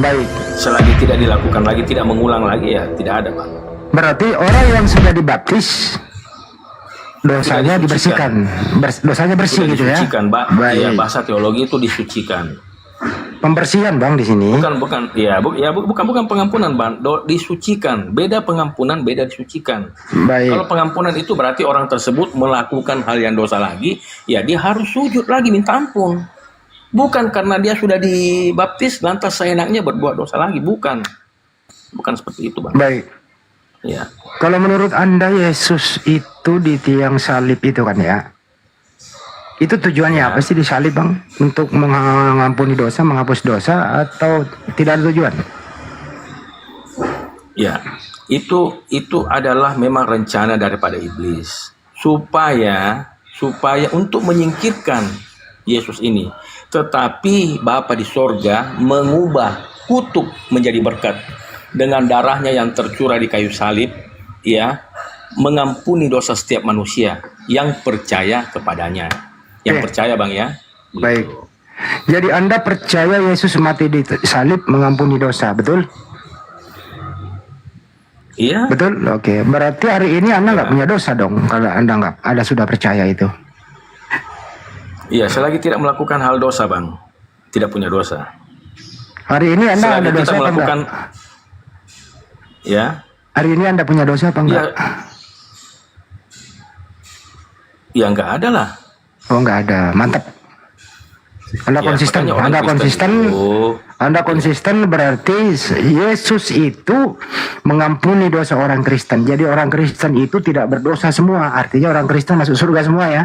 Baik. Selagi tidak dilakukan lagi, tidak mengulang lagi, ya tidak ada, Bang. Berarti orang yang sudah dibaptis dosanya dibersihkan, dosanya bersih Sudah gitu ya. disucikan, Mbak. Baik. Ya, bahasa teologi itu disucikan. Pembersihan Bang di sini. Bukan pengampunan, Bang. Disucikan. Beda pengampunan, beda disucikan. Baik. Kalau pengampunan itu berarti orang tersebut melakukan hal yang dosa lagi, ya dia harus sujud lagi minta ampun. Bukan karena dia sudah dibaptis lantas seenaknya berbuat dosa lagi, bukan. Bukan seperti itu, Bang. Baik. Ya. Kalau menurut Anda Yesus itu di tiang salib itu kan ya? Itu tujuannya apa sih disalib, Bang? Untuk mengampuni dosa, menghapus dosa, atau tidak ada tujuan? Ya, itu adalah memang rencana daripada iblis supaya untuk menyingkirkan Yesus ini. Tetapi Bapa di sorga mengubah kutuk menjadi berkat dengan darahnya yang tercurah di kayu salib, ya, mengampuni dosa setiap manusia yang percaya kepadanya. Yang percaya, Bang, ya. Baik. Jadi Anda percaya Yesus mati di salib mengampuni dosa, betul? Iya. Betul? Oke. Berarti hari ini Anda nggak punya dosa dong, kalau Anda nggak ada sudah percaya itu. Iya, selagi tidak melakukan hal dosa, Bang, tidak punya dosa. Hari ini Anda Selagi ada kita dosa apa melakukan, enggak? ya, Hari ini Anda punya dosa apa enggak? ya nggak ada lah. Oh, nggak ada. Mantap. Anda Ya, konsisten. makanya orang Anda Kristen konsisten. itu- Anda konsisten berarti Yesus itu mengampuni dosa orang Kristen. Jadi orang Kristen itu tidak berdosa semua. Artinya orang Kristen masuk surga semua ya.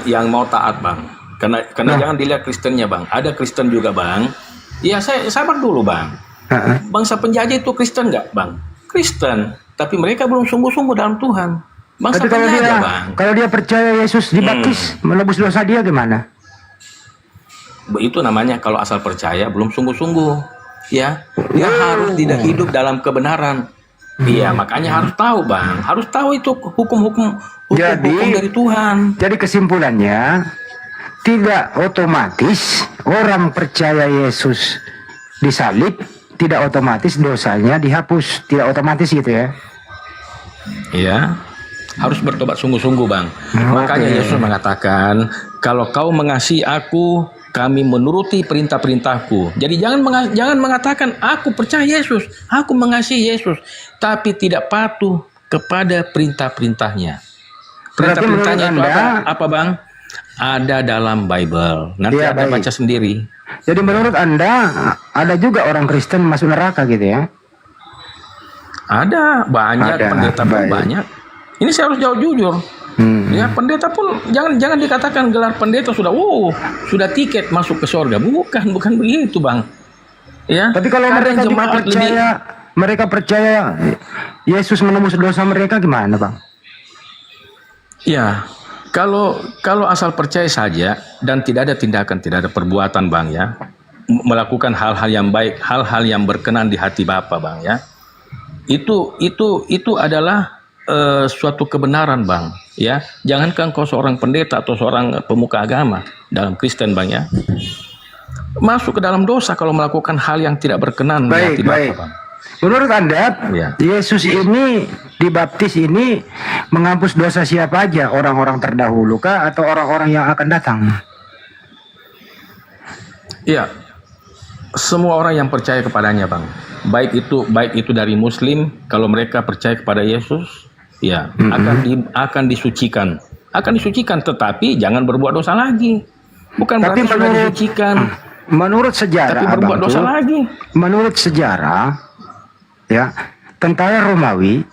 Yang mau taat, Bang. Karena jangan dilihat Kristennya, Bang. Ada Kristen juga, Bang. Ya, saya sabar dulu, Bang. Bangsa penjajah itu Kristen nggak, Bang? Kristen, tapi mereka belum sungguh-sungguh dalam Tuhan. Bangsa Tapi penjajah, Bang. kalau dia percaya Yesus dibaptis menebus dosa dia gimana? Itu namanya kalau asal percaya belum sungguh-sungguh, ya. Dia harus tidak hidup dalam kebenaran. Iya, makanya harus tahu, Bang. Harus tahu itu hukum-hukum dari Tuhan. Jadi kesimpulannya tidak otomatis orang percaya Yesus disalib tidak otomatis dosanya dihapus, tidak otomatis gitu ya. Iya. Harus bertobat sungguh-sungguh, Bang. Makanya Yesus mengatakan, kalau kau mengasihi aku, kami menuruti perintah-perintahku. Jadi jangan mengatakan aku percaya Yesus, aku mengasihi Yesus, tapi tidak patuh kepada perintah-perintahnya. Perintah-perintahnya itu apa, Bang? Ada dalam Bible. Nanti Anda baca sendiri. Jadi menurut Anda ada juga orang Kristen masuk neraka gitu ya? Ada banyak, pendeta pun banyak. Ini saya harus jawab jujur. Ya, pendeta pun jangan dikatakan gelar pendeta sudah tiket masuk ke surga. Bukan begitu, Bang. Ya. Tapi kalau mereka percaya Yesus menembus dosa mereka gimana, Bang? Ya, kalau asal percaya saja dan tidak ada tindakan, tidak ada perbuatan, Bang, ya. Melakukan hal-hal yang baik, hal-hal yang berkenan di hati Bapa, Bang, ya. Itu adalah suatu kebenaran, Bang, ya. Jangankan kau seorang pendeta atau seorang pemuka agama dalam Kristen, Bang, ya, masuk ke dalam dosa kalau melakukan hal yang tidak berkenan di hati Bapa, Bang. Menurut Anda, Yesus ini dibaptis ini menghapus dosa siapa aja? Orang-orang terdahulu kah atau orang-orang yang akan datang? Iya, semua orang yang percaya kepadanya, Bang. Baik itu dari Muslim, kalau mereka percaya kepada Yesus, ya, akan disucikan. Akan disucikan, tetapi jangan berbuat dosa lagi. Bukan berarti sudah disucikan. Menurut sejarah, tapi berbuat dosa lagi. Menurut sejarah, ya, tentara Romawi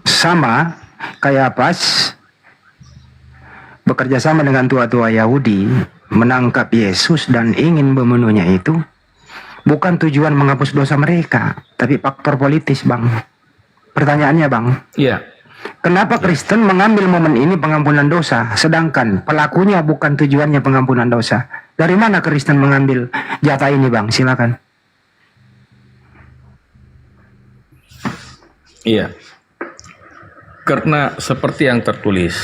sama Kayafas bekerja sama dengan tua-tua Yahudi menangkap Yesus dan ingin membunuhnya itu bukan tujuan menghapus dosa mereka, tapi faktor politis, Bang. Pertanyaannya, Bang. Iya. Kenapa Kristen mengambil momen ini pengampunan dosa, sedangkan pelakunya bukan tujuannya pengampunan dosa? Dari mana Kristen mengambil jatah ini, Bang? Silakan. Iya. Karena seperti yang tertulis,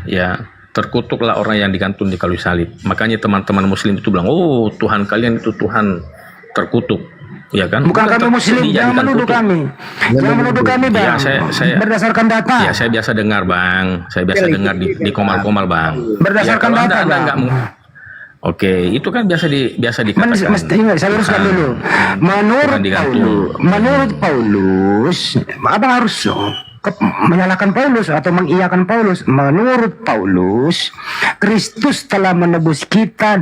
ya, terkutuklah orang yang digantung di kayu salib. Makanya teman-teman Muslim itu bilang, oh Tuhan kalian itu Tuhan terkutuk, ya kan? Bukan kami Muslim, jangan menuduh kami. Jangan menuduh kami, Bang. Ya, berdasarkan data. Ya, saya biasa dengar, Bang. Saya biasa dengar di komal-komal, Bang. Berdasarkan ya, data, anda Bang. Oke, itu kan biasa dikatakan. Mesti saya luruskan dulu. Menurut Paulus, abang harus menyalahkan Paulus atau mengiyakan Paulus. Menurut Paulus, Kristus telah menebus kita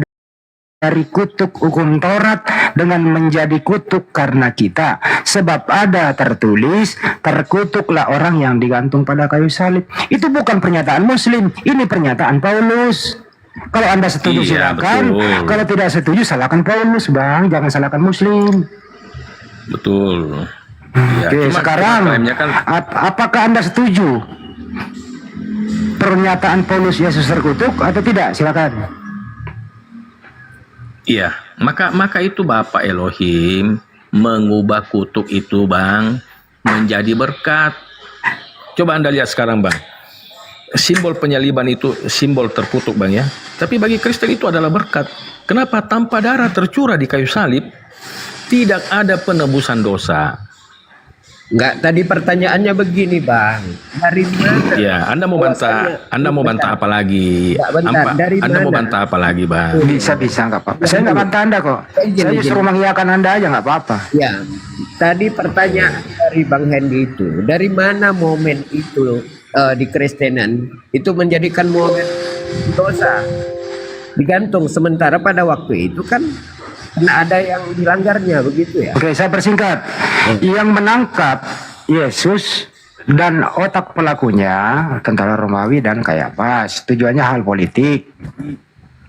dari kutuk hukum Taurat dengan menjadi kutuk karena kita. Sebab ada tertulis, terkutuklah orang yang digantung pada kayu salib. Itu bukan pernyataan Muslim, ini pernyataan Paulus. Kalau Anda setuju silakan, betul. Kalau tidak setuju salahkan Paulus, Bang, jangan salahkan Muslim. Betul. Ya, Oke, sekarang kan, apakah Anda setuju pernyataan Paulus Yesus terkutuk atau tidak? Silakan. Iya, maka itu Bapak Elohim mengubah kutuk itu, Bang, menjadi berkat. Coba Anda lihat sekarang, Bang. Simbol penyaliban itu simbol terkutuk, Bang, ya. Tapi bagi Kristen itu adalah berkat. Kenapa? Tanpa darah tercurah di kayu salib, tidak ada penebusan dosa. Enggak, tadi pertanyaannya begini, Bang. Dari mana? Ya, Anda mau bantah apa lagi? Anda mau bantah apa lagi, Bang? Bisa nggak apa-apa. Saya nggak bantah Anda kok. Saya justru mengiyakan Anda aja, nggak apa-apa. Ya, tadi pertanyaan dari Bang Hendy itu, dari mana momen itu di Kristenan itu menjadikan momen dosa digantung, sementara pada waktu itu kan ada yang dilanggarnya, begitu ya? Oke, saya persingkat. Yang menangkap Yesus dan otak pelakunya tentara Romawi dan Kayafas. Tujuannya hal politik.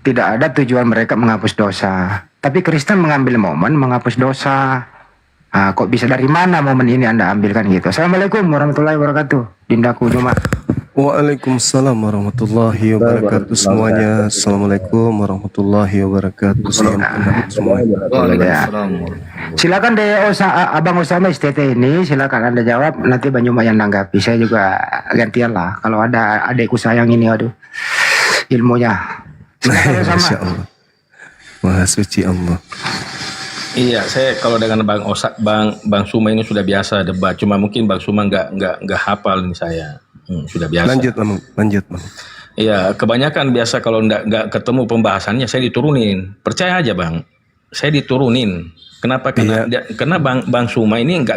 Tidak ada tujuan mereka menghapus dosa. Tapi Kristen mengambil momen menghapus dosa. Kok bisa, dari mana momen ini Anda ambilkan gitu? Assalamualaikum warahmatullahi wabarakatuh. Dindaku Juma. Waalaikumsalam warahmatullahi wabarakatuh semuanya. Assalamualaikum warahmatullahi wabarakatuh. Semuanya. Silakan deh Abang Osama STT ini, silakan Anda jawab, nanti Bang Juma yang nanggapi. Saya juga gantian lah kalau ada adekku sayang ini, aduh ilmunya. Silakan Masya Allah. Maha suci Allah. Iya, saya kalau dengan Bang Suma ini sudah biasa debat. Cuma mungkin Bang Suma nggak hafal ini saya. Sudah biasa. Lanjut, Bang. Iya, kebanyakan biasa kalau nggak ketemu pembahasannya saya diturunin. Percaya aja, Bang. Saya diturunin. Kenapa? Karena Bang Suma ini nggak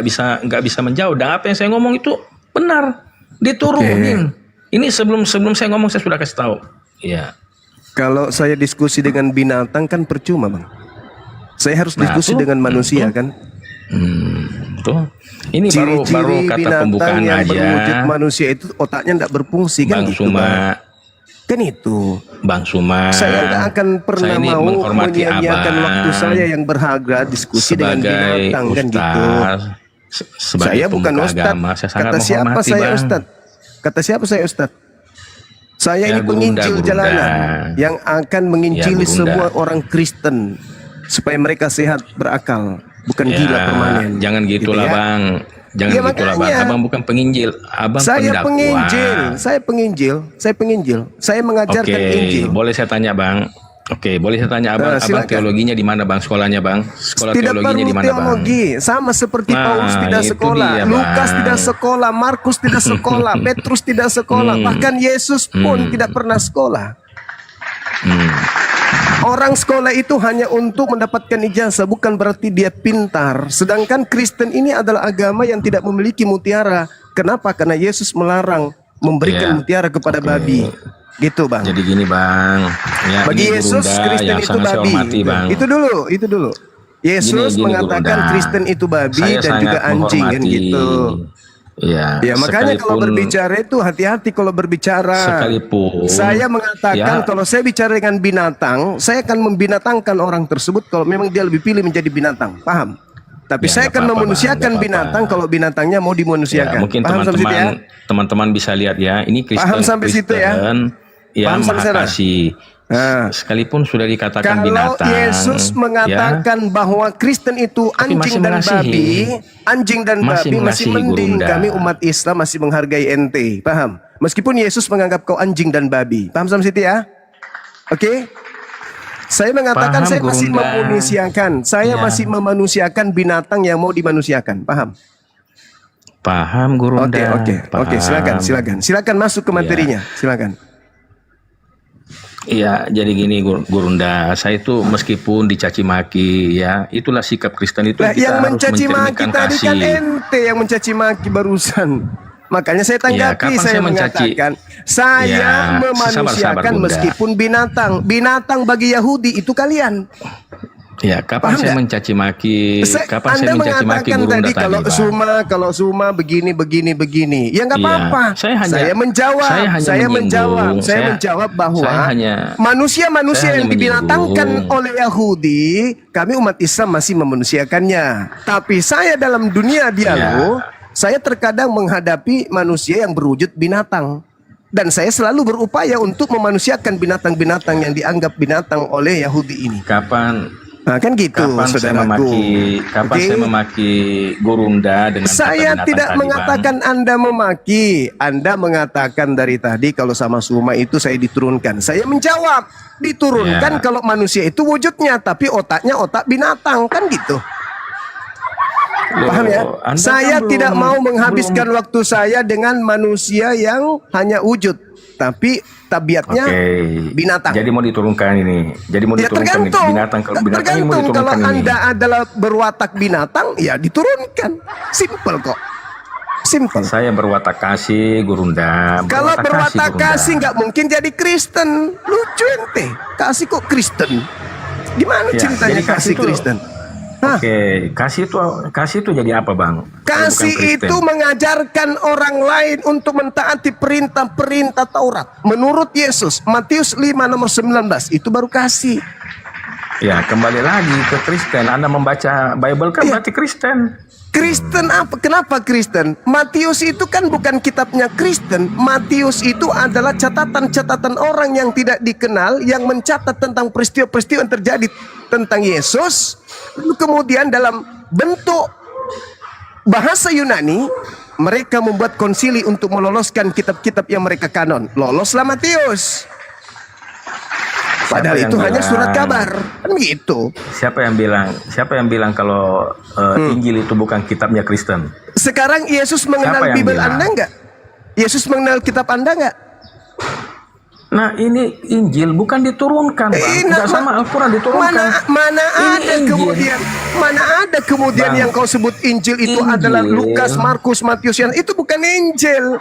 bisa menjauh. Dan apa yang saya ngomong itu benar. Diturunin. Ini sebelum saya ngomong saya sudah kasih tahu. Iya. Kalau saya diskusi dengan binatang kan percuma, Bang. Saya harus diskusi dengan manusia kan. Betul. Ini baru kata pembukaan yang aja. Berwujud manusia itu otaknya tidak berfungsi kan, Bang gitu, Suma. Bang. Kan itu. Bang Suma. Saya tidak akan pernah mau menyia-nyiakan waktu saya yang berharga diskusi dengan binatang kan gitu. Sebagai Saya bukan ustad. Kata siapa saya ustad? Kata siapa saya ustad? Saya ini penginjil jalanan yang akan menginjili semua orang Kristen supaya mereka sehat berakal, bukan gila permanen. Jangan gitulah, gitu ya. Bang. Jangan Ya, gitulah, Bang. makanya. Abang bukan penginjil, Abang Saya pendakwa. Saya penginjil. Saya mengajarkan Injil. Boleh saya tanya, Bang? Oke, boleh saya tanya, Abang teologinya di mana, Bang? Sekolahnya, Bang? Sekolah Tidak teologinya perlu di mana, Bang? teologi, sama seperti Paulus tidak itu sekolah, dia, Lukas Bang. tidak sekolah, Markus tidak sekolah, Petrus tidak sekolah, bahkan Yesus pun tidak pernah sekolah. Orang sekolah itu hanya untuk mendapatkan ijazah, bukan berarti dia pintar. Sedangkan Kristen ini adalah agama yang tidak memiliki mutiara. Kenapa? Karena Yesus melarang memberikan mutiara kepada babi. Gitu, Bang. Jadi gini, Bang. Ya, Bagi ini Yesus, Gurunda Kristen yang itu sangat saya babi. hormati, Bang. Itu dulu. Yesus Gini, mengatakan Gurunda. Kristen itu babi Saya dan juga sangat anjing kan menghormati. gitu. Ya, Ya makanya kalau sekalipun- berbicara itu hati-hati kalau berbicara. Sekalipun Saya mengatakan kalau saya bicara dengan binatang, saya akan membinatangkan orang tersebut kalau memang dia lebih pilih menjadi binatang. Paham? Tapi Ya, saya nggak akan apa-apa, memanusiakan Bang, nggak binatang apa-apa. kalau binatangnya mau ya, dimanusiakan. mungkin Paham sampai situ ya? teman-teman bisa lihat ya, ini Kristen Paham sampai situ ya? yang Paham sampai maha sana? kasih. Nah. Sekalipun sudah dikatakan Kalau binatang, Yesus mengatakan bahwa Kristen itu Tapi anjing masih dan mengasihi. babi, anjing dan Masih babi masih mengasihi mending. Gurunda. Kami umat Islam masih menghargai ente, paham? Meskipun Yesus menganggap kau anjing dan babi. Paham Sam Siti ya? Oke? Saya mengatakan Paham, saya masih Gurunda. memanusiakan. Saya Ya. masih memanusiakan binatang yang mau dimanusiakan. Paham? Paham Oke, Gurunda. oke, silakan masuk ke materinya. Silakan. Iya, jadi gini Gurunda, saya itu meskipun dicaci maki ya, itulah sikap Kristen itu Lah, kita yang harus mencaci maki mencerminkan tadi kasih. kan ente yang mencaci maki barusan. Makanya saya tanggapi, kapan saya saya mencaci? mengatakan saya Ya, memanusiakan sabar, Bunda. meskipun binatang. Binatang bagi Yahudi itu kalian. Ya, kapan Paham saya nggak? mencaci maki? Kapan Anda saya mencaci maki mengatakan Gurunda tadi Bang? kalau Suma begini. Ya nggak Iya, apa-apa. saya menjawab. hanya menyinggung. Saya menjawab bahwa saya hanya manusia-manusia yang menyinggung. dibinatangkan oleh Yahudi, kami umat Islam masih memanusiakannya. Tapi saya dalam dunia dialog, saya terkadang menghadapi manusia yang berwujud binatang. Dan saya selalu berupaya untuk memanusiakan binatang-binatang yang dianggap binatang oleh Yahudi ini. Nah, kan gitu, saudaraku. Saya memaki Gurunda dengan kata Saya binatang tidak tadi, mengatakan Bang. Anda memaki. Anda mengatakan dari tadi kalau sama Suma itu saya diturunkan. Saya menjawab, diturunkan Ya. kalau manusia itu wujudnya, tapi otaknya otak binatang, kan gitu. Loh, Paham ya? Anda Saya kan tidak belum- mau menghabiskan belum- waktu saya dengan manusia yang hanya wujud, tapi tabiatnya Oke. binatang. Jadi mau diturunkan ini. Jadi mau Ya diturunkan tergantung. binatang kalau binatang ini mau Tergantung kalau diturunkan ini. Anda adalah berwatak binatang, ya diturunkan. Simple kok. Simple. Saya berwatak kasih Gurunda. Kalau berwatak Gurunda. kasih nggak mungkin jadi Kristen. Lucu ente. Kasih kok Kristen. Gimana Ya, ceritanya jadi kasih kasih itu- Kristen? Hah? Oke, kasih itu jadi apa, Bang? Kasih Bukan Kristen. itu mengajarkan orang lain untuk mentaati perintah-perintah Taurat. Menurut Yesus, Matius 5 nomor 19, itu baru kasih. Ya, kembali lagi ke Kristen. Anda membaca Bible kan Iya. berarti Kristen. Kristen apa? Kenapa Kristen? Matius itu kan bukan kitabnya Kristen. Matius itu adalah catatan-catatan orang yang tidak dikenal yang mencatat tentang peristiwa-peristiwa yang terjadi tentang Yesus. Lalu kemudian dalam bentuk bahasa Yunani mereka membuat konsili untuk meloloskan kitab-kitab yang mereka kanon. Loloslah Matius. Padahal Siapa itu yang hanya bilang? surat kabar. Kan begitu. Siapa yang bilang kalau Injil itu bukan kitabnya Kristen? Sekarang Yesus mengenal Siapa yang Bible bilang? Anda enggak? Yesus mengenal kitab Anda enggak? Nah, ini Injil bukan diturunkan, Bang. Enggak sama Al-Qur'an diturunkan. Mana Ini ada Injil. kemudian Bang, yang kau sebut Injil itu Injil. adalah Lukas, Markus, Matius, yang itu bukan Injil.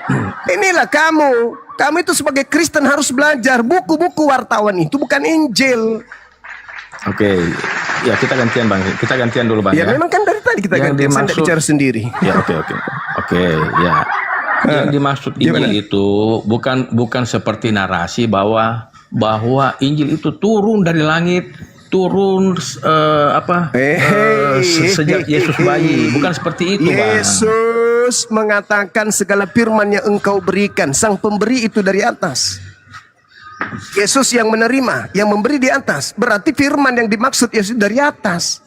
Inilah kamu itu sebagai Kristen harus belajar buku-buku wartawan itu bukan Injil. Oke. Ya, kita gantian, Bang. Kita gantian dulu, Bang, Ya, ya. memang kan dari tadi kita Yang ganti, saya tidak dimaksud- bicara sendiri. Ya, oke. Oke, ya. Yang dimaksud gimana? Injil itu bukan seperti narasi bahwa Injil itu turun dari langit, turun sejak Yesus bayi. Bukan seperti itu, Bang. Yesus mengatakan segala firman yang engkau berikan, sang pemberi itu dari atas. Yesus yang menerima, yang memberi di atas. Berarti firman yang dimaksud Yesus dari atas.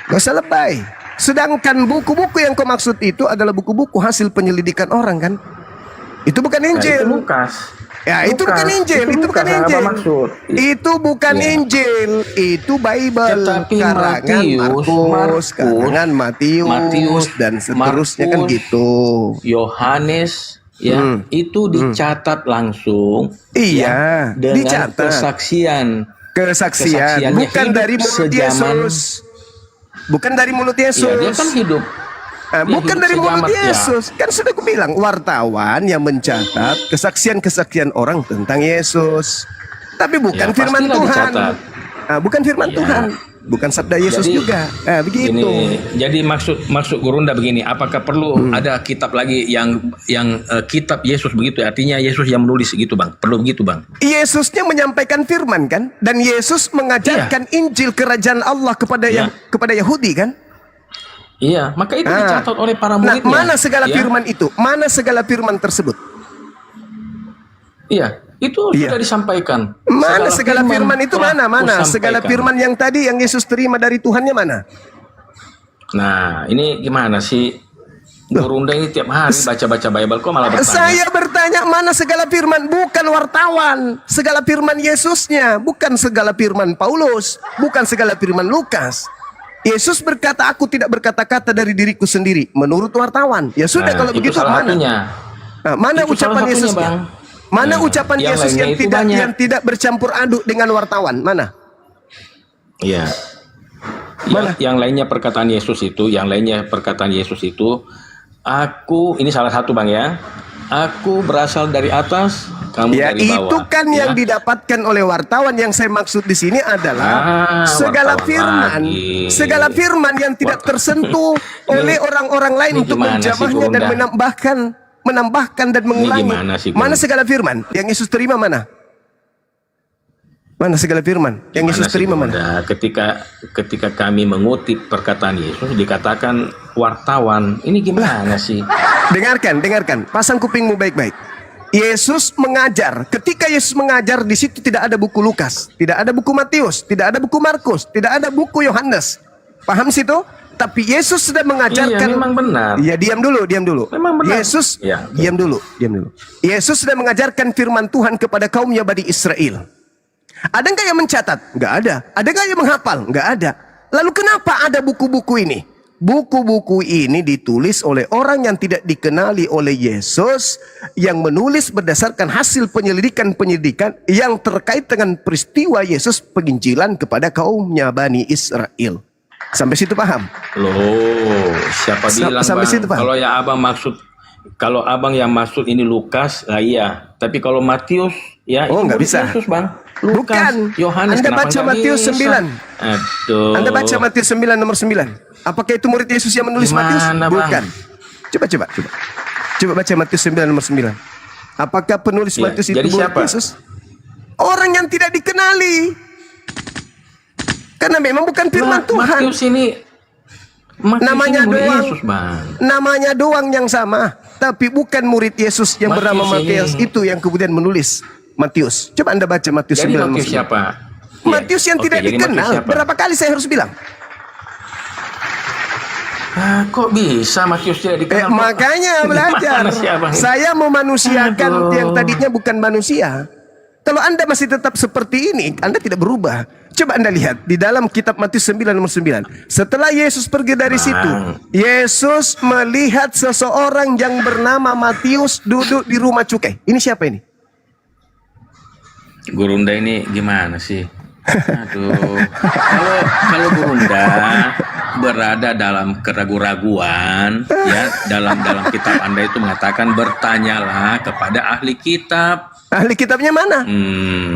Gak usah lebay. Sedangkan buku-buku yang kau maksud itu adalah buku-buku hasil penyelidikan orang kan. Itu bukan Nah, Injil. itu Lukas. Ya, itu Lukas. bukan Injil, itu bukan Lukas, Injil. Apa maksud? Itu bukan Ya. Injil, itu Bible. Tetapi Karangan Markus, karangan Matius, dan seterusnya kan Markus, gitu. Yohanes, ya, itu dicatat langsung. Iya, ya, dengan dicatat. kesaksian Kesaksian, kesaksiannya bukan hidup dari mulut sejaman. Yesus. Bukan dari mulut Yesus. Ya, dia kan hidup. Dia Bukan hidup dari mulut sejaman, ya. Yesus. Kan sudah aku bilang, wartawan yang mencatat kesaksian-kesaksian orang tentang Yesus. Tapi bukan Ya, firman pastilah Tuhan. dicatat. Bukan firman Ya. Tuhan. Bukan sabda Yesus Jadi, juga. Begitu. Jadi maksud Gurunda begini, apakah perlu ada kitab lagi yang kitab Yesus begitu? Artinya Yesus yang menulis gitu, Bang. Perlu begitu, Bang? Yesusnya menyampaikan firman kan, dan Yesus mengajarkan Injil kerajaan Allah kepada Iya. kepada Yahudi kan. Iya, maka itu dicatat oleh para Nah, muridnya. mana segala Ya. firman itu? Mana segala firman tersebut? Iya, itu Iya. sudah disampaikan. Mana segala firman itu telah mana? kusampaikan. Segala firman yang tadi yang Yesus terima dari Tuhannya mana? Nah, ini gimana sih? Gurunda ini tiap hari baca-baca Bible, kok malah bertanya? Saya bertanya mana segala firman, bukan wartawan. Segala firman Yesusnya, bukan segala firman Paulus, bukan segala firman Lukas. Yesus berkata, aku tidak berkata-kata dari diriku sendiri, menurut wartawan. Ya sudah, kalau itu begitu salah mana? satunya. Nah, mana Itu ucapan salah satunya, Yesusnya? Bang. Mana ucapan yang Yesus lainnya yang itu tidak banyak. yang tidak bercampur aduk dengan wartawan? Mana? Iya. Yang lainnya perkataan Yesus itu, aku, ini salah satu Bang ya. Aku berasal dari atas, kamu Ya dari bawah. itu kan ya. yang didapatkan oleh wartawan. Yang saya maksud di sini adalah segala wartawan firman, lagi. segala firman yang tidak tersentuh oleh orang-orang lain ini untuk gimana sih, menjamahnya dan Gurunda? menambahkan dan mengulangi. gimana sih, Gurunda? Mana segala firman yang Yesus terima mana? Mana segala firman yang Gimana Yesus sih, terima Gurunda? mana? Ketika kami mengutip perkataan Yesus dikatakan wartawan. Ini gimana sih? Dengarkan, pasang kupingmu baik-baik. Yesus mengajar. Ketika Yesus mengajar, di situ tidak ada buku Lukas, tidak ada buku Matius, tidak ada buku Markus, tidak ada buku Yohanes. Paham situ? Tapi Yesus sudah mengajarkan. Iya, memang benar. Ya, diam dulu. Memang benar. Yesus, Ya, diam dulu. Yesus sudah mengajarkan firman Tuhan kepada kaumnya Bani Israel. Ada nggak yang mencatat? Nggak ada. Ada nggak yang menghafal? Nggak ada. Lalu kenapa ada buku-buku ini? Buku-buku ini ditulis oleh orang yang tidak dikenali oleh Yesus, yang menulis berdasarkan hasil penyelidikan yang terkait dengan peristiwa Yesus penginjilan kepada kaumnya Bani Israel. Sampai situ paham? Loh, siapa bilang sampai Bang? situ, Bang. Kalau abang yang maksud ini Lukas, lah iya. Tapi kalau Matius, ya Oh, itu nggak bisa. Yesus, Bang. Lukas, Bukan. Yohanes, Anda kenapa baca nggak Matius bisa? 9. Aduh. Anda baca Matius 9 nomor 9. Apakah itu murid Yesus yang menulis Matius? Gimana, Bang? Bukan. Coba baca Matius 9 nomor 9. Apakah penulis Ya, Matius itu jadi murid siapa? Yesus? Orang yang tidak dikenali. Karena memang bukan firman Tuhan. Matius ini Namanya murid doang. Yesus, Bang. Namanya doang yang sama, tapi bukan murid Yesus yang Matius bernama ini. Matius itu yang kemudian menulis Matius. Coba Anda baca Matius Jadi 9 nomor Matius 9. siapa? Matius yang Oke, tidak jadi Matius dikenal. siapa? Berapa kali saya harus bilang? Kok bisa Matius tidak dikenal? Makanya belajar. Gimana sih, Abang? Saya memanusiakan Aduh. yang tadinya bukan manusia. Kalau Anda masih tetap seperti ini, Anda tidak berubah. Coba Anda lihat di dalam kitab Matius 9 nomor 9. Setelah Yesus pergi dari situ, Yesus melihat seseorang yang bernama Matius duduk di rumah cukai. Ini siapa ini? Gurunda ini gimana sih? Aduh, kalau Gurunda berada dalam keraguan-raguan, ya dalam kitab Anda itu mengatakan bertanyalah kepada ahli kitab. Ahli kitabnya mana?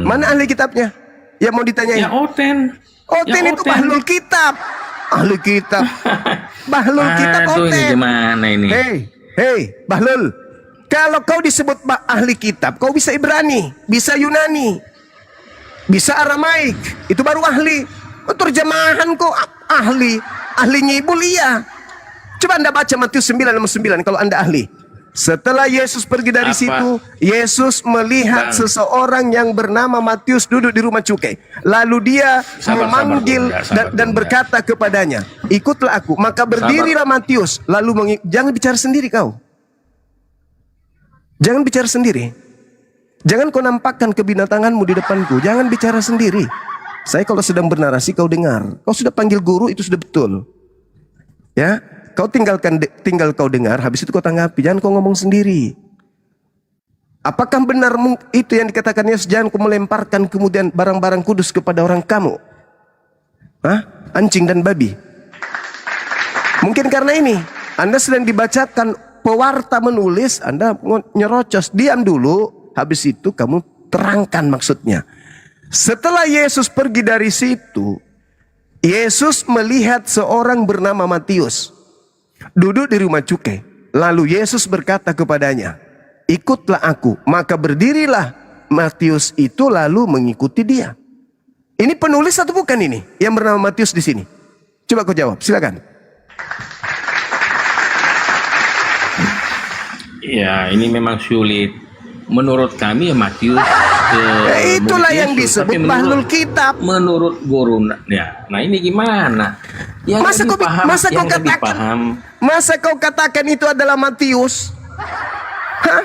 Mana ahli kitabnya? Yang mau ditanyain? Ya Oten. Oten Ya, itu bahlul kitab. Ahli kitab. Bahlul kitab Aduh, ini Oten. gimana ini? Hei, Bahlul. Kalau kau disebut ahli kitab, kau bisa Ibrani, bisa Yunani, bisa Aramaik, itu baru ahli. Terjemahan kau ahli nyibul iya. Coba Anda baca Matius 9 nomor 9 kalau Anda ahli. Setelah Yesus pergi dari Apa? situ, Yesus melihat Bang. seseorang yang bernama Matius duduk di rumah cukai. Lalu dia memanggil Bunda. dan berkata kepadanya, ikutlah aku. Maka berdirilah Matius. Lalu jangan bicara sendiri kau. Jangan bicara sendiri. Jangan kau nampakkan kebinatanganmu di depanku. Jangan bicara sendiri. Saya kalau sedang bernarasi kau dengar. Kau sudah panggil guru, itu sudah betul. Ya, kau tinggal kau dengar, habis itu kau tanggapi. Jangan kau ngomong sendiri. Apakah benar itu yang dikatakan Yesus, jangan kau melemparkan kemudian barang-barang kudus kepada orang kamu? Anjing dan babi. Mungkin karena ini Anda sedang dibacakan pewarta menulis, Anda nyerocos. Diam dulu, habis itu kamu terangkan maksudnya. Setelah Yesus pergi dari situ, Yesus melihat seorang bernama Matius duduk di rumah cukai. Lalu Yesus berkata kepadanya, ikutlah aku. Maka berdirilah Matius itu lalu mengikuti dia. Ini penulis atau bukan ini yang bernama Matius di sini? Coba kau jawab, silakan. Ya, ini memang sulit. Menurut kami ya Matius. Itulah murid yang Yesus. disebut Tapi bahlul kitab. Menurut Gurunda, ya. Nah ini gimana? Masa kau yang lebih katakan paham. Masa kau katakan itu adalah Matius? Hah?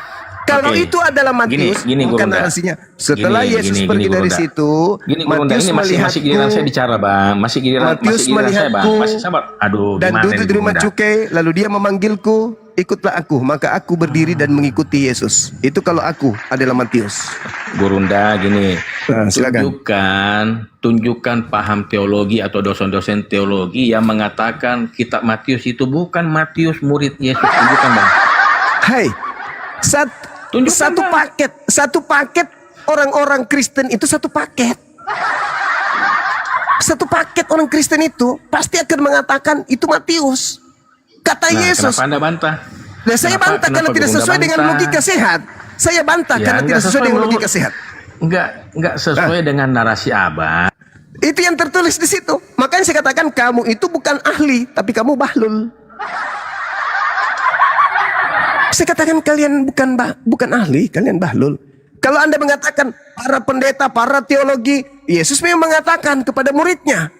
Kalau Oke. itu adalah Matius, Gini, bukan Gurunda. narasinya. Setelah Yesus pergi dari Gurunda. situ, Gini, Gurunda, Matius ini masih giliran saya bicara, Bang. Masih giliran saya, Bang. melihatku Masih sabar. Aduh, dan gimana duduk ini, di rumah Gurunda? cukai, lalu dia memanggilku, ikutlah aku. Maka aku berdiri dan mengikuti Yesus. Itu kalau aku adalah Matius. Gurunda, gini. Nah, silakan. Tunjukkan paham teologi atau dosen-dosen teologi yang mengatakan kitab Matius itu bukan Matius murid Yesus. Tunjukkan, Bang. Hai, Tunjukkan, Bang. satu paket orang-orang Kristen itu satu paket. Satu paket orang Kristen itu pasti akan mengatakan itu Matius. Kata Nah, Yesus. kenapa Anda bantah? Nah, saya bantah karena tidak Gurunda sesuai dengan bantah? logika sehat. Saya bantah Ya, karena nggak tidak sesuai dengan sesuai logika sehat. Enggak sesuai dengan narasi Abang. Itu yang tertulis di situ. Makanya saya katakan kamu itu bukan ahli, tapi kamu bahlul. Saya katakan kalian bukan ahli, kalian bahlul. Kalau Anda mengatakan para pendeta, para teologi, Yesus memang mengatakan kepada muridnya,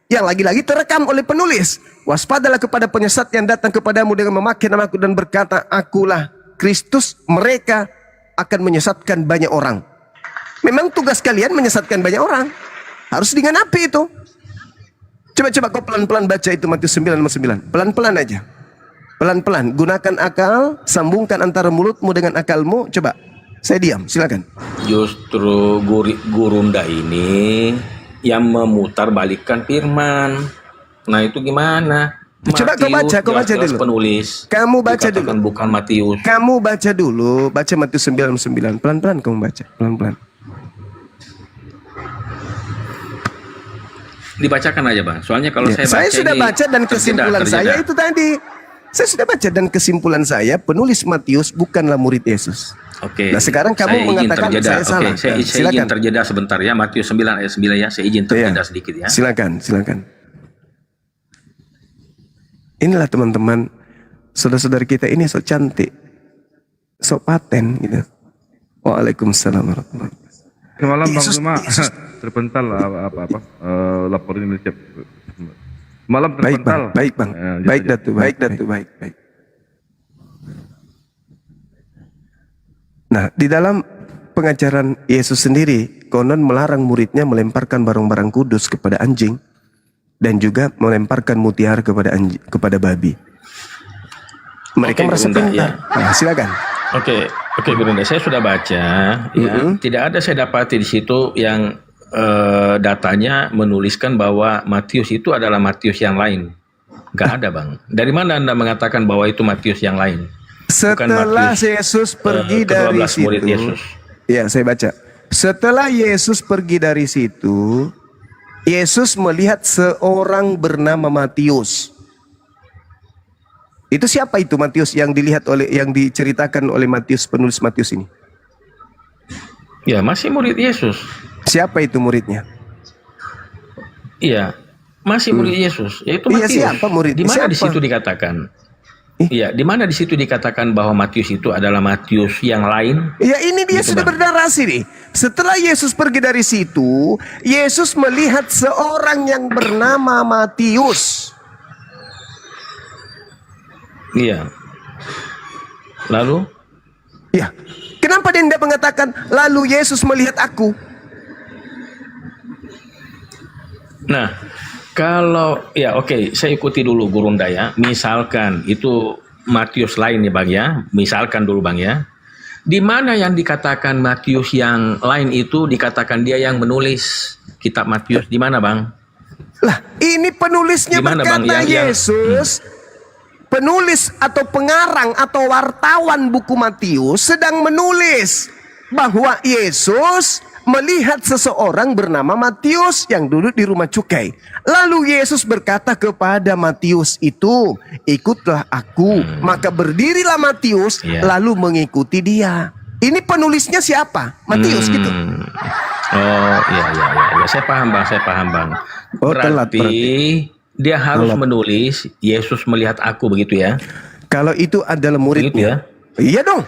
yang lagi-lagi terekam oleh penulis, waspadalah kepada penyesat yang datang kepadamu dengan memakai namaku dan berkata, akulah Kristus, mereka akan menyesatkan banyak orang. Memang tugas kalian menyesatkan banyak orang. Harus dengan api itu. Coba kau pelan-pelan baca itu Matius 9:9. Pelan-pelan aja. Pelan-pelan, gunakan akal, sambungkan antara mulutmu dengan akalmu. Coba, saya diam, silakan. Justru Gurunda ini yang memutar balikkan firman. Nah, itu gimana? Coba kau baca jelas-jelas dulu. Penulis. Kamu baca Dikatakan dulu. bukan Matius. Kamu baca dulu, baca Matius 9:9. Pelan-pelan kamu baca, pelan-pelan. Dibacakan aja, Bang. Soalnya kalau Ya, saya baca sudah ini baca dan kesimpulan terjeda. saya itu tadi. Saya sudah baca dan kesimpulan saya penulis Matius bukanlah murid Yesus. Oke. Nah, sekarang kamu saya izin mengatakan terjeda. saya salah. Oke, saya Nah, izin silakan. terjeda sebentar ya. Matius 9 ayat 9 ya. Saya izin terjeda sedikit ya. Silakan. Inilah teman-teman, saudara-saudari kita ini so cantik, so paten gitu. Waalaikumsalam warahmatullahi wabarakatuh. Semalam Bang Yesus, Zuma Yesus. terpental laporin ini chat. Malam Baik terpental. bang, baik bang, baik Datu, baik. Nah, di dalam pengajaran Yesus sendiri, konon melarang muridnya melemparkan barang-barang kudus kepada anjing dan juga melemparkan mutiara kepada babi. Mereka Oke, merasa Gurunda, pintar. Nah, silakan. Oke, Gurunda, saya sudah baca ya. Tidak ada saya dapati di situ yang datanya menuliskan bahwa Matius itu adalah Matius yang lain. Enggak ada, Bang. Dari mana Anda mengatakan bahwa itu Matius yang lain? Setelah Matius, Yesus pergi ke-12 dari murid situ, Yesus. ya saya baca. Setelah Yesus pergi dari situ, Yesus melihat seorang bernama Matius. Itu siapa itu Matius yang diceritakan oleh Matius, penulis Matius ini? Ya, masih murid Yesus. Siapa itu muridnya? Iya, masih murid Yesus. Yaitu Iya, Matius. siapa muridnya? Di mana di Siapa? situ dikatakan? Iya, di mana di situ dikatakan bahwa Matius itu adalah Matius yang lain? Ya ini dia Gitu, sudah Bang. bernarasi nih. Setelah Yesus pergi dari situ, Yesus melihat seorang yang bernama Matius. Iya. Lalu? Ya, kenapa dia tidak mengatakan lalu Yesus melihat aku? Nah, kalau ya oke, saya ikuti dulu Gurunda ya. Misalkan itu Matius lain ya Bang ya. Misalkan dulu Bang ya. Di mana yang dikatakan Matius yang lain itu dikatakan dia yang menulis kitab Matius di mana Bang? Lah, ini penulisnya Di mana, Bang? berkata Yang- Yesus, penulis atau pengarang atau wartawan buku Matius sedang menulis bahwa Yesus melihat seseorang bernama Matius yang duduk di rumah cukai. Lalu Yesus berkata kepada Matius itu, ikutlah aku. Maka berdirilah Matius Iya. lalu mengikuti dia. Ini penulisnya siapa? Matius gitu. Oh iya. Saya paham Bang. Oh, telat Berarti dia harus menulis Yesus melihat aku begitu ya? Kalau itu adalah Begitu muridnya. ya? Iya dong.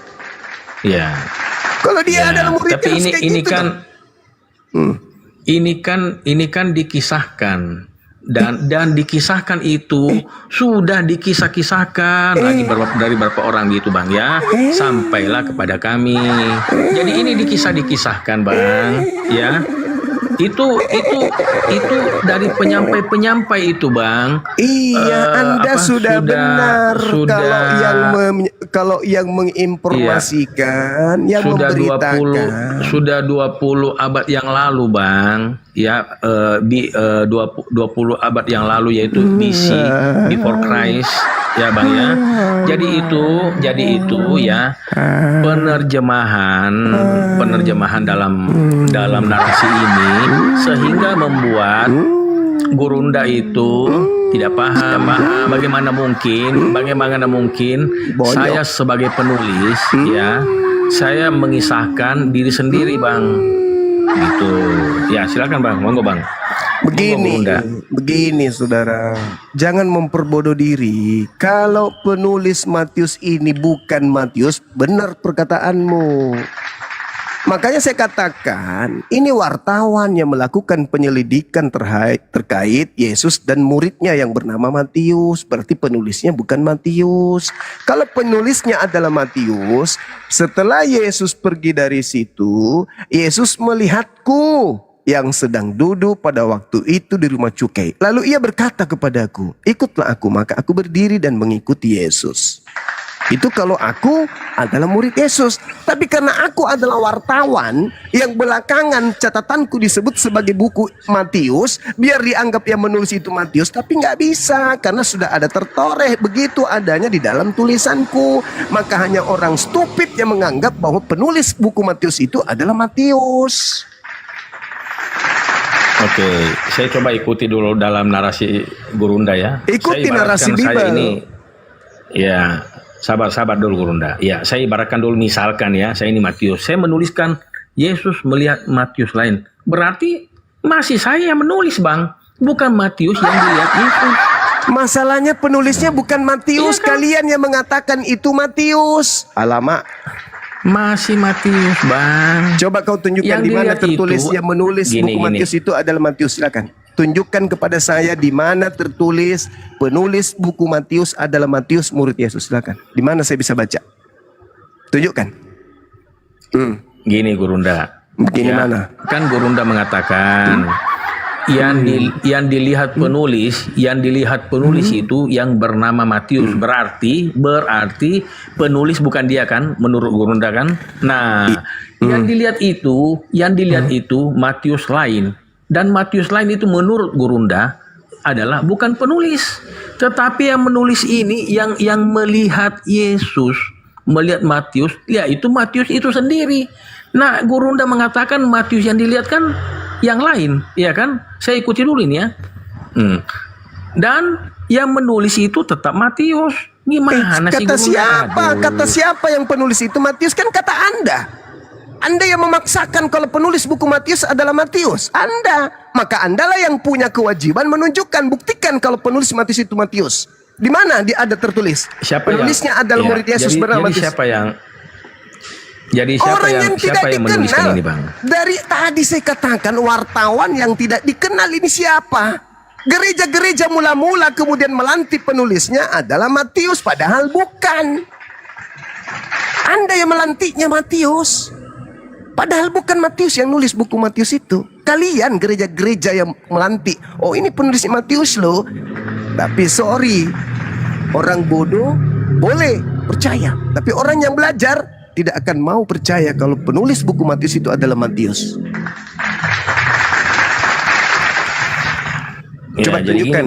Iya. Kalau dia Ya, adalah muridnya tapi harus kayak ini gitu kan dong. ini kan dikisahkan dan dikisahkan itu sudah dikisah-kisahkan lagi dari beberapa orang gitu Bang ya, sampailah kepada kami. Jadi ini dikisahkan Bang ya. Itu dari penyampai itu Bang. Iya, Anda sudah benar. Kalau yang menginformasikan, yang sudah memberitakan. Sudah 20 abad yang lalu Bang. Ya, 20 abad yang lalu, yaitu BC, before Christ ya Bang ya. Jadi itu ya penerjemahan dalam narasi ini sehingga membuat Gurunda itu tidak paham bagaimana mungkin saya sebagai penulis ya, saya mengisahkan diri sendiri Bang gitu ya. Silakan Bang, monggo Bang. Begini saudara, jangan memperbodoh diri. Kalau penulis Matius ini bukan Matius, benar perkataanmu. Makanya saya katakan, ini wartawan yang melakukan penyelidikan terkait Yesus dan muridnya yang bernama Matius. Berarti penulisnya bukan Matius. Kalau penulisnya adalah Matius, setelah Yesus pergi dari situ, Yesus melihatku yang sedang duduk pada waktu itu di rumah cukai. Lalu ia berkata kepadaku, ikutlah aku. Maka aku berdiri dan mengikuti Yesus. Itu kalau aku adalah murid Yesus. Tapi karena aku adalah wartawan yang belakangan catatanku disebut sebagai buku Matius, biar dianggap yang menulis itu Matius, tapi nggak bisa karena sudah ada tertoreh begitu adanya di dalam tulisanku. Maka hanya orang stupid yang menganggap bahwa penulis buku Matius itu adalah Matius. Oke, saya coba ikuti dulu dalam narasi Gurunda ya. Ikuti narasi Bible. Ya, sabar dulu Gurunda. Ya, saya ibaratkan dulu, misalkan ya, saya ini Matius. Saya menuliskan Yesus melihat Matius lain. Berarti masih saya yang menulis Bang, bukan Matius yang dilihat Yesus. Masalahnya penulisnya bukan Matius, Iya kan? kalian yang mengatakan itu Matius. Alamak. Masih Matius Bang. Coba kau tunjukkan Yang di mana dilihat tertulis itu, yang menulis buku Matius itu adalah Matius. Silakan. Tunjukkan kepada saya di mana tertulis penulis buku Matius adalah Matius, murid Yesus. Silakan. Di mana saya bisa baca? Tunjukkan. Gini Gurunda. Begini Ya, mana? kan Gurunda mengatakan yang dilihat penulis itu yang bernama Matius. Berarti penulis bukan dia kan, menurut Gurunda kan. Nah, yang dilihat itu Matius lain, dan Matius lain itu menurut Gurunda adalah bukan penulis, tetapi yang menulis ini yang melihat Yesus, melihat Matius, ya itu Matius itu sendiri. Nah, Gurunda mengatakan Matius yang dilihat kan yang lain, ya kan? Saya ikuti dulu ini ya. Dan yang menulis itu tetap Matius. Gimana sih Kata Gurunda? siapa? Aduh. Kata siapa yang penulis itu Matius? Kan kata Anda. Anda yang memaksakan kalau penulis buku Matius adalah Matius. Anda. Maka Andalah yang punya kewajiban menunjukkan, buktikan kalau penulis Matius itu Matius. Di mana dia ada tertulis? Penulisnya adalah murid Yesus bernama Matius. Jadi Orang yang tidak menuliskan dikenal. ini Bang? Dari tadi saya katakan wartawan yang tidak dikenal ini siapa? Gereja-gereja mula-mula kemudian melantik penulisnya adalah Matius, padahal bukan. Anda yang melantiknya Matius, padahal bukan Matius yang nulis buku Matius itu. Kalian gereja-gereja yang melantik, oh ini penulisnya Matius loh. Tapi sorry, orang bodoh boleh percaya, tapi orang yang belajar tidak akan mau percaya kalau penulis buku Matius itu adalah Matius. Coba tunjukkan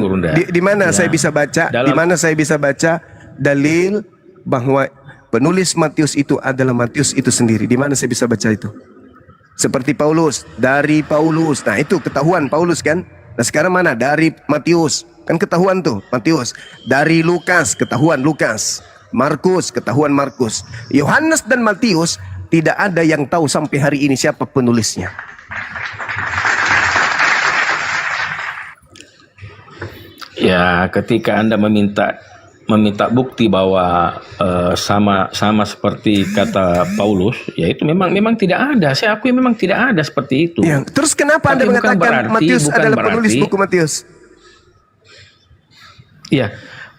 di mana saya bisa baca, di mana saya bisa baca dalil bahwa penulis Matius itu adalah Matius itu sendiri. Di mana saya bisa baca itu? Seperti Paulus, dari Paulus. Nah, itu ketahuan Paulus kan? Nah, sekarang mana? Dari Matius. Kan ketahuan tuh, Matius. Dari Lukas, ketahuan Lukas. Markus, ketahuan Markus. Yohanes dan Matius tidak ada yang tahu sampai hari ini siapa penulisnya. Ya, ketika Anda meminta bukti bahwa sama seperti kata Paulus, ya itu memang tidak ada. Saya akui memang tidak ada seperti itu. Ya, terus kenapa Anda Tapi mengatakan Matius adalah penulis buku Matius? Iya.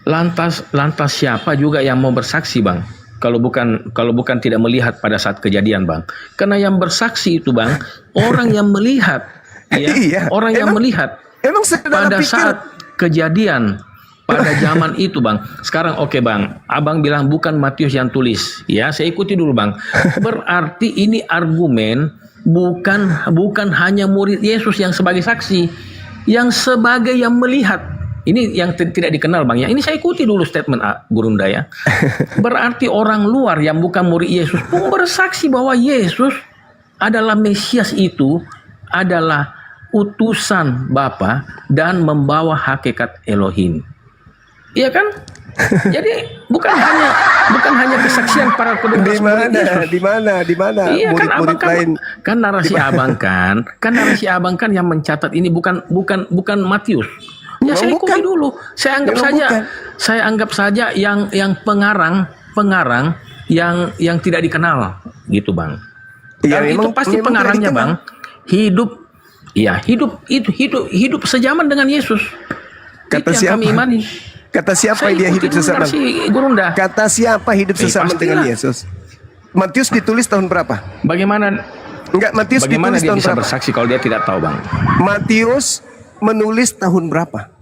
Lantas siapa juga yang mau bersaksi, Bang? Kalau bukan tidak melihat pada saat kejadian, Bang. Karena yang bersaksi itu, Bang, orang yang melihat, ya, Iya. orang yang melihat Emang saudara pada pikir saat kejadian pada zaman itu, Bang. Sekarang oke, Bang. Abang bilang bukan Matius yang tulis. Ya, saya ikuti dulu, Bang. Berarti ini argumen bukan hanya murid Yesus yang sebagai saksi, yang sebagai yang melihat. Ini yang tidak dikenal, Bang, ya. Ini saya ikuti dulu statement Gurunda, ya. Berarti orang luar yang bukan murid Yesus pun bersaksi bahwa Yesus adalah Mesias, itu adalah utusan Bapa dan membawa hakikat Elohim. Iya kan? Jadi bukan hanya kesaksian para kedua di murid Yesus. di mana Iya, murid-murid lain. kan narasi abang kan yang mencatat ini bukan Matius. Ya, Oh, saya ikuti bukan. dulu. Saya anggap Memang saja bukan. saya anggap saja yang pengarang yang tidak dikenal gitu, Bang. Iya, Dan itu memang- pasti memang pengarangnya, tidak Bang, hidup sejaman dengan Yesus. Kata Itu yang kami siapa? imani. Kata siapa Saya dia ikuti hidup dulu sesaman? narasi Gurunda. Kata siapa hidup sesaman pastilah. dengan Yesus? Matius ditulis tahun berapa? Bagaimana Matius bagaimana ditulis dia tahun bisa berapa? bersaksi kalau dia tidak tahu, Bang? Matius menulis tahun berapa?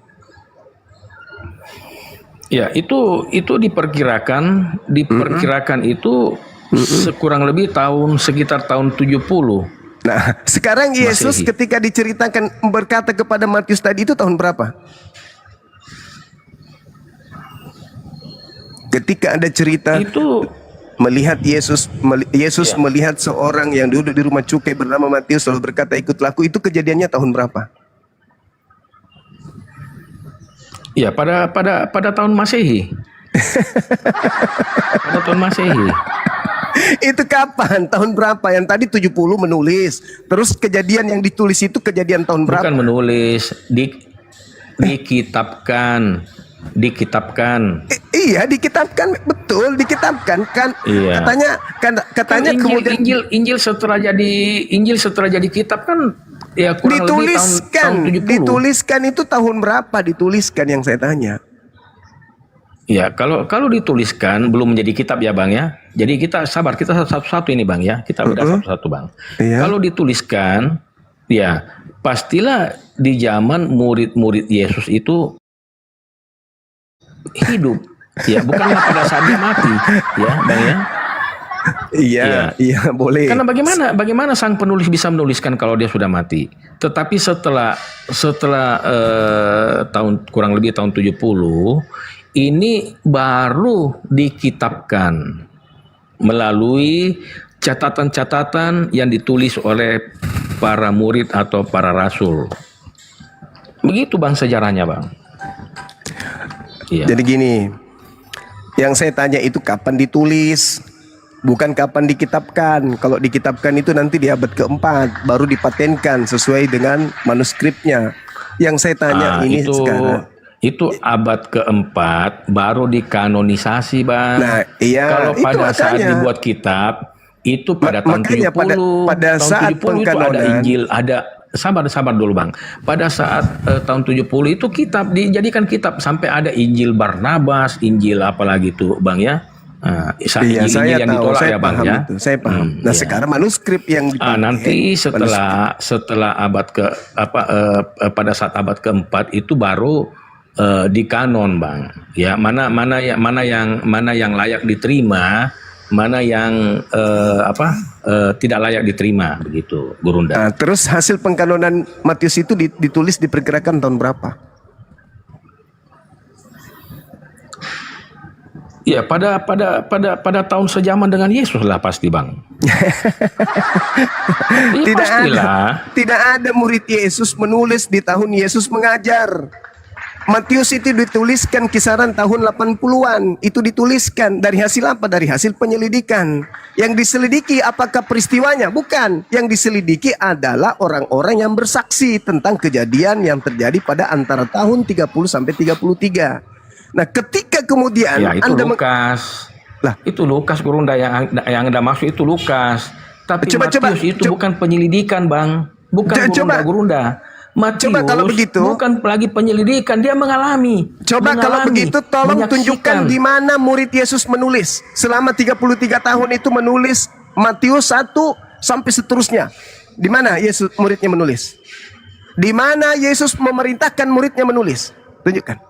Ya, itu diperkirakan itu sekurang lebih sekitar tahun 70. Nah, sekarang Yesus Masehi. ketika diceritakan berkata kepada Matius tadi itu tahun berapa? Ketika ada cerita Itu melihat Yesus melihat seorang yang duduk di rumah cukai bernama Matius lalu berkata ikutlah aku, itu kejadiannya tahun berapa? ya pada tahun Masehi. Pada tahun Masehi. Itu kapan? Tahun berapa? Yang tadi 70 menulis. Terus kejadian yang ditulis itu kejadian tahun berapa? Bukan menulis, dikitabkan. Iya, dikitabkan, betul, dikitabkan kan. Iya. Katanya Kan kemudian Injil setelah jadi kitab kan ya kurang lebih tahun 70. dituliskan itu tahun berapa dituliskan yang saya tanya? Ya, kalau dituliskan belum menjadi kitab ya, Bang, ya. Jadi kita sabar, kita satu-satu ini, Bang, ya. Kita beda satu-satu, Bang. Iya. Kalau dituliskan, ya pastilah di zaman murid-murid Yesus itu hidup. Ya, bukanlah pada saat dia mati, ya, Bang, ya. Iya, boleh. Karena bagaimana sang penulis bisa menuliskan kalau dia sudah mati? Tetapi setelah tahun kurang lebih tahun 70 ini baru dikitabkan melalui catatan-catatan yang ditulis oleh para murid atau para rasul. Begitu, Bang, sejarahnya, Bang. Iya. Jadi gini, yang saya tanya itu kapan ditulis, bukan kapan dikitabkan. Kalau dikitabkan itu nanti di abad keempat baru dipatenkan sesuai dengan manuskripnya. Yang saya tanya ini sekarang. Itu abad keempat baru dikanonisasi, Bang. Nah, iya, Kalau itu pada saat makanya. dibuat kitab itu pada tahun Makanya 70. pada tahun saat 70 itu ada pengkanonan. Injil, ada sabar dulu, Bang. Pada saat tahun 70 itu kitab dijadikan kitab sampai ada Injil Barnabas, Injil apalagi itu, Bang, ya. Nah, Iya, saya yang tahu, ditolak saya ya, Bang, paham ya. itu, saya paham. Nah, iya. sekarang manuskrip yang dipakai. Nanti setelah abad pada saat abad keempat itu baru dikanon, Bang. Ya, mana yang layak diterima, mana yang tidak layak diterima, begitu, Gurunda. Nah, terus hasil pengkanonan Matius itu ditulis diperkirakan tahun berapa? Ya, pada tahun sejaman dengan Yesus lah pasti, Bang. Ya, pastilah. Tidak ada murid Yesus menulis di tahun Yesus mengajar. Matius itu dituliskan kisaran tahun 80-an. Itu dituliskan dari hasil apa? Dari hasil penyelidikan. Yang diselidiki apakah peristiwanya? Bukan. Yang diselidiki adalah orang-orang yang bersaksi tentang kejadian yang terjadi pada antara tahun 30 sampai 33. Nah, ketika kemudian Ya, itu Anda Lukas. Lah. Itu Lukas, Gurunda, yang Anda maksud itu Lukas. Tapi Coba, Matius itu bukan penyelidikan, Bang. Bukan Coba. Gurunda. Matius Coba kalau begitu, bukan lagi penyelidikan, dia mengalami. coba kalau begitu tolong menyaksikan. tunjukkan di mana murid Yesus menulis. Selama 33 tahun itu menulis Matius 1 sampai seterusnya. Di mana Yesus muridnya menulis? Di mana Yesus memerintahkan muridnya menulis? Tunjukkan.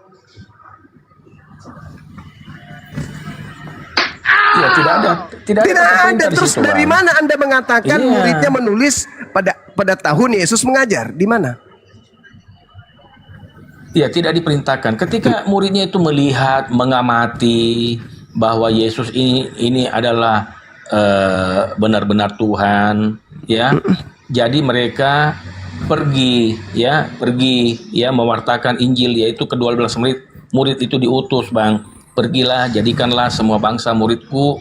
Ya, tidak ada. Tidak Tidak kata ada. perintah di Terus situ, dari Bang. mana Anda mengatakan Iya. muridnya menulis pada tahun Yesus mengajar? Di mana? Ya, tidak diperintahkan. Ketika muridnya itu melihat, mengamati bahwa Yesus ini adalah benar-benar Tuhan, ya. Jadi mereka pergi mewartakan Injil, yaitu ke-12 murid itu diutus, Bang. Pergilah, jadikanlah semua bangsa muridku,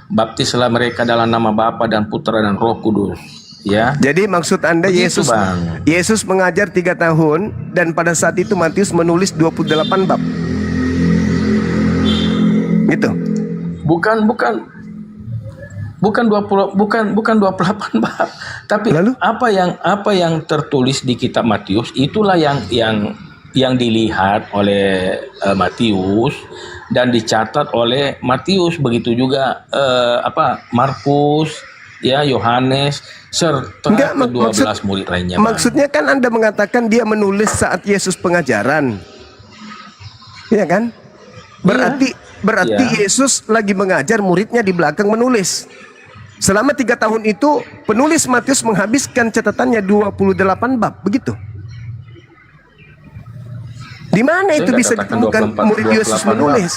baptislah mereka dalam nama Bapa dan Putra dan Roh Kudus, ya. Jadi maksud Anda Begitu, Yesus Bang. Yesus mengajar 3 tahun dan pada saat itu Matius menulis 28 bab. Gitu. Bukan 28 bab. Tapi Lalu? apa yang tertulis di kitab Matius itulah yang dilihat oleh Matius dan dicatat oleh Matius, begitu juga Markus, ya, Yohanes serta Enggak, ke-12 murid lainnya, Bang. Maksudnya kan Anda mengatakan dia menulis saat Yesus pengajaran. Iya kan? Berarti Iya. Yesus lagi mengajar, muridnya di belakang menulis. Selama 3 tahun itu penulis Matius menghabiskan catatannya 28 bab, begitu. Di mana Saya itu nggak bisa katakan ditemukan 24, murid Yesus 28 menulis?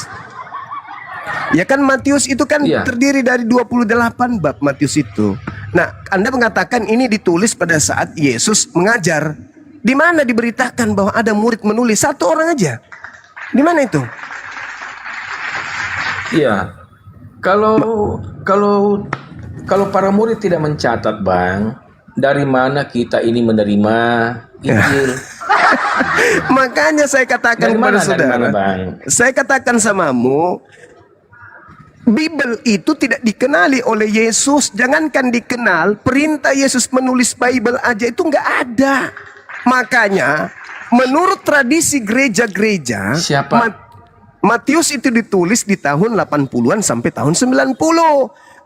Ya kan Matius itu kan Iya. terdiri dari 28 bab Matius itu. Nah, Anda mengatakan ini ditulis pada saat Yesus mengajar. Di mana diberitakan bahwa ada murid menulis? 1 orang aja. Di mana itu? Iya. Kalau para murid tidak mencatat, Bang, dari mana kita ini menerima Injil? Makanya saya katakan Dari kepada mana, saudara, Bang? saya katakan samamu, Bible itu tidak dikenali oleh Yesus. Jangankan dikenal, perintah Yesus menulis Bible aja itu nggak ada. Makanya, menurut tradisi gereja-gereja, Siapa? Matius itu ditulis di tahun 80-an sampai tahun 90.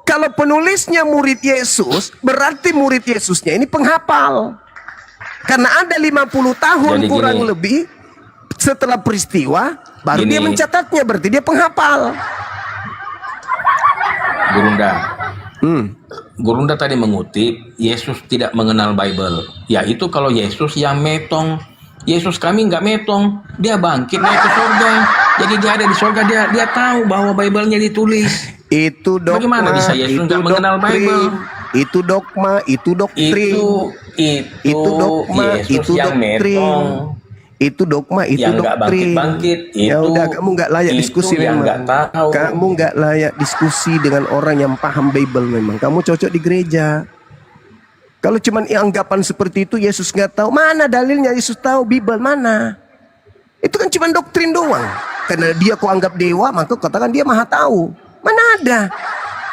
Kalau penulisnya murid Yesus, berarti murid Yesusnya ini penghafal. Karena ada 50 tahun Jadi kurang gini. lebih setelah peristiwa, baru Gini. dia mencatatnya, berarti dia penghafal. Gurunda tadi mengutip Yesus tidak mengenal Bible. Ya itu kalau Yesus yang metong. Yesus kami nggak metong. Dia bangkit naik ke surga. Jadi dia ada di surga, dia tahu bahwa Bible-nya ditulis. Itu dogma, Bagaimana bisa Yesus itu nggak mengenal doktrin, Bible? itu dogma, itu doktrin, Itu dogma, Yesus itu yang doktrin. metong. Itu dogma, itu Yang nggak doktrin. bangkit-bangkit, Ya itu- udah, kamu nggak layak itu diskusi yang memang. nggak tahu. Kamu nggak layak diskusi dengan orang yang paham Bible memang. Kamu cocok di gereja. Kalau cuman anggapan seperti itu Yesus nggak tahu, mana dalilnya Yesus tahu Bible mana? Itu kan cuma doktrin doang. Karena dia kau anggap dewa, maka kau katakan dia maha tahu. Mana ada?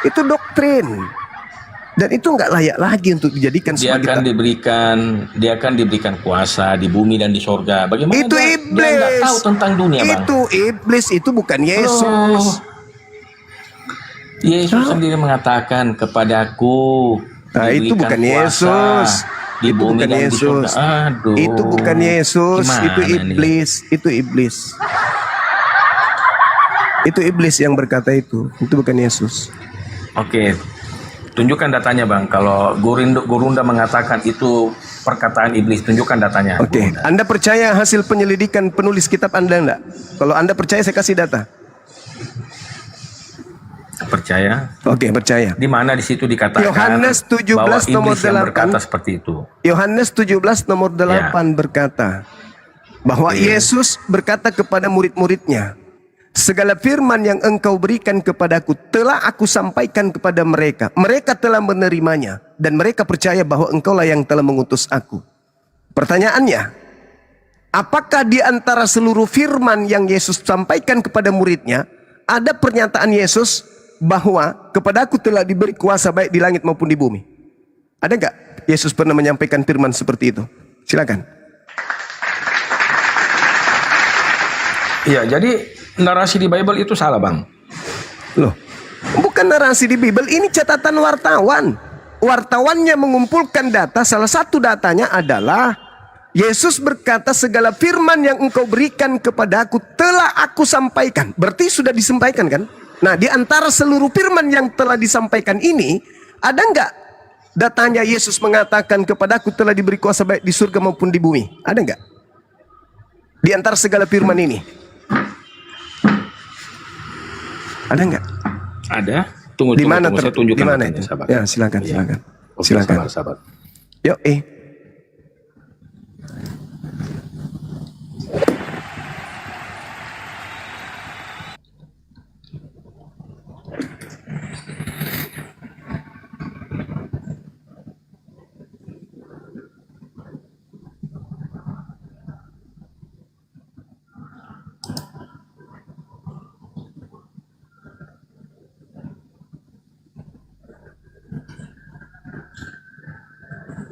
Itu doktrin. Dan itu nggak layak lagi untuk dijadikan Dia sebagai dia akan diberikan kuasa di bumi dan di sorga. Bagaimana itu dia iblis. nggak tahu tentang dunia, Bang? Itu iblis, itu bukan Yesus. Yesus sendiri mengatakan kepadaku. Nah, itu diberikan bukan kuasa Yesus. Di Itu bumi bukan dan di Yesus. sorga. Aduh. Itu bukan Yesus, Gimana itu nih? iblis, itu iblis. Itu iblis yang berkata itu bukan Yesus. Oke. Tunjukkan datanya, Bang. Kalau Gurunda mengatakan itu perkataan iblis, tunjukkan datanya. Oke, Gurunda. Anda percaya hasil penyelidikan penulis kitab Anda enggak? Kalau Anda percaya saya kasih data. Percaya? Oke, percaya. Di mana di situ dikatakan Yohanes 17 bahwa nomor iblis yang 8. berkata seperti itu. Yohanes 17 nomor 8 berkata bahwa Yesus berkata kepada murid-muridnya, segala firman yang engkau berikan kepadaku telah aku sampaikan kepada mereka. Mereka telah menerimanya dan mereka percaya bahwa engkaulah yang telah mengutus aku. Pertanyaannya, apakah di antara seluruh firman yang Yesus sampaikan kepada muridnya ada pernyataan Yesus bahwa kepadaku telah diberi kuasa baik di langit maupun di bumi? Ada nggak Yesus pernah menyampaikan firman seperti itu? Silakan. Ya, jadi narasi di Bible itu salah, Bang. Loh, bukan narasi di Bible, ini catatan wartawan. Wartawannya mengumpulkan data, salah satu datanya adalah Yesus berkata segala firman yang engkau berikan kepadaku telah aku sampaikan. Berarti sudah disampaikan kan? Nah, di antara seluruh firman yang telah disampaikan ini, ada enggak datanya Yesus mengatakan kepadaku telah diberi kuasa baik di surga maupun di bumi? Ada enggak? Di antara segala firman ini. Ada enggak? Ada. Tunggu, Di mana saya tunjukkan di mana datanya, itu? sahabat. Ya, silakan, Ya. silakan. Oke, Silakan. sabar. Yuk,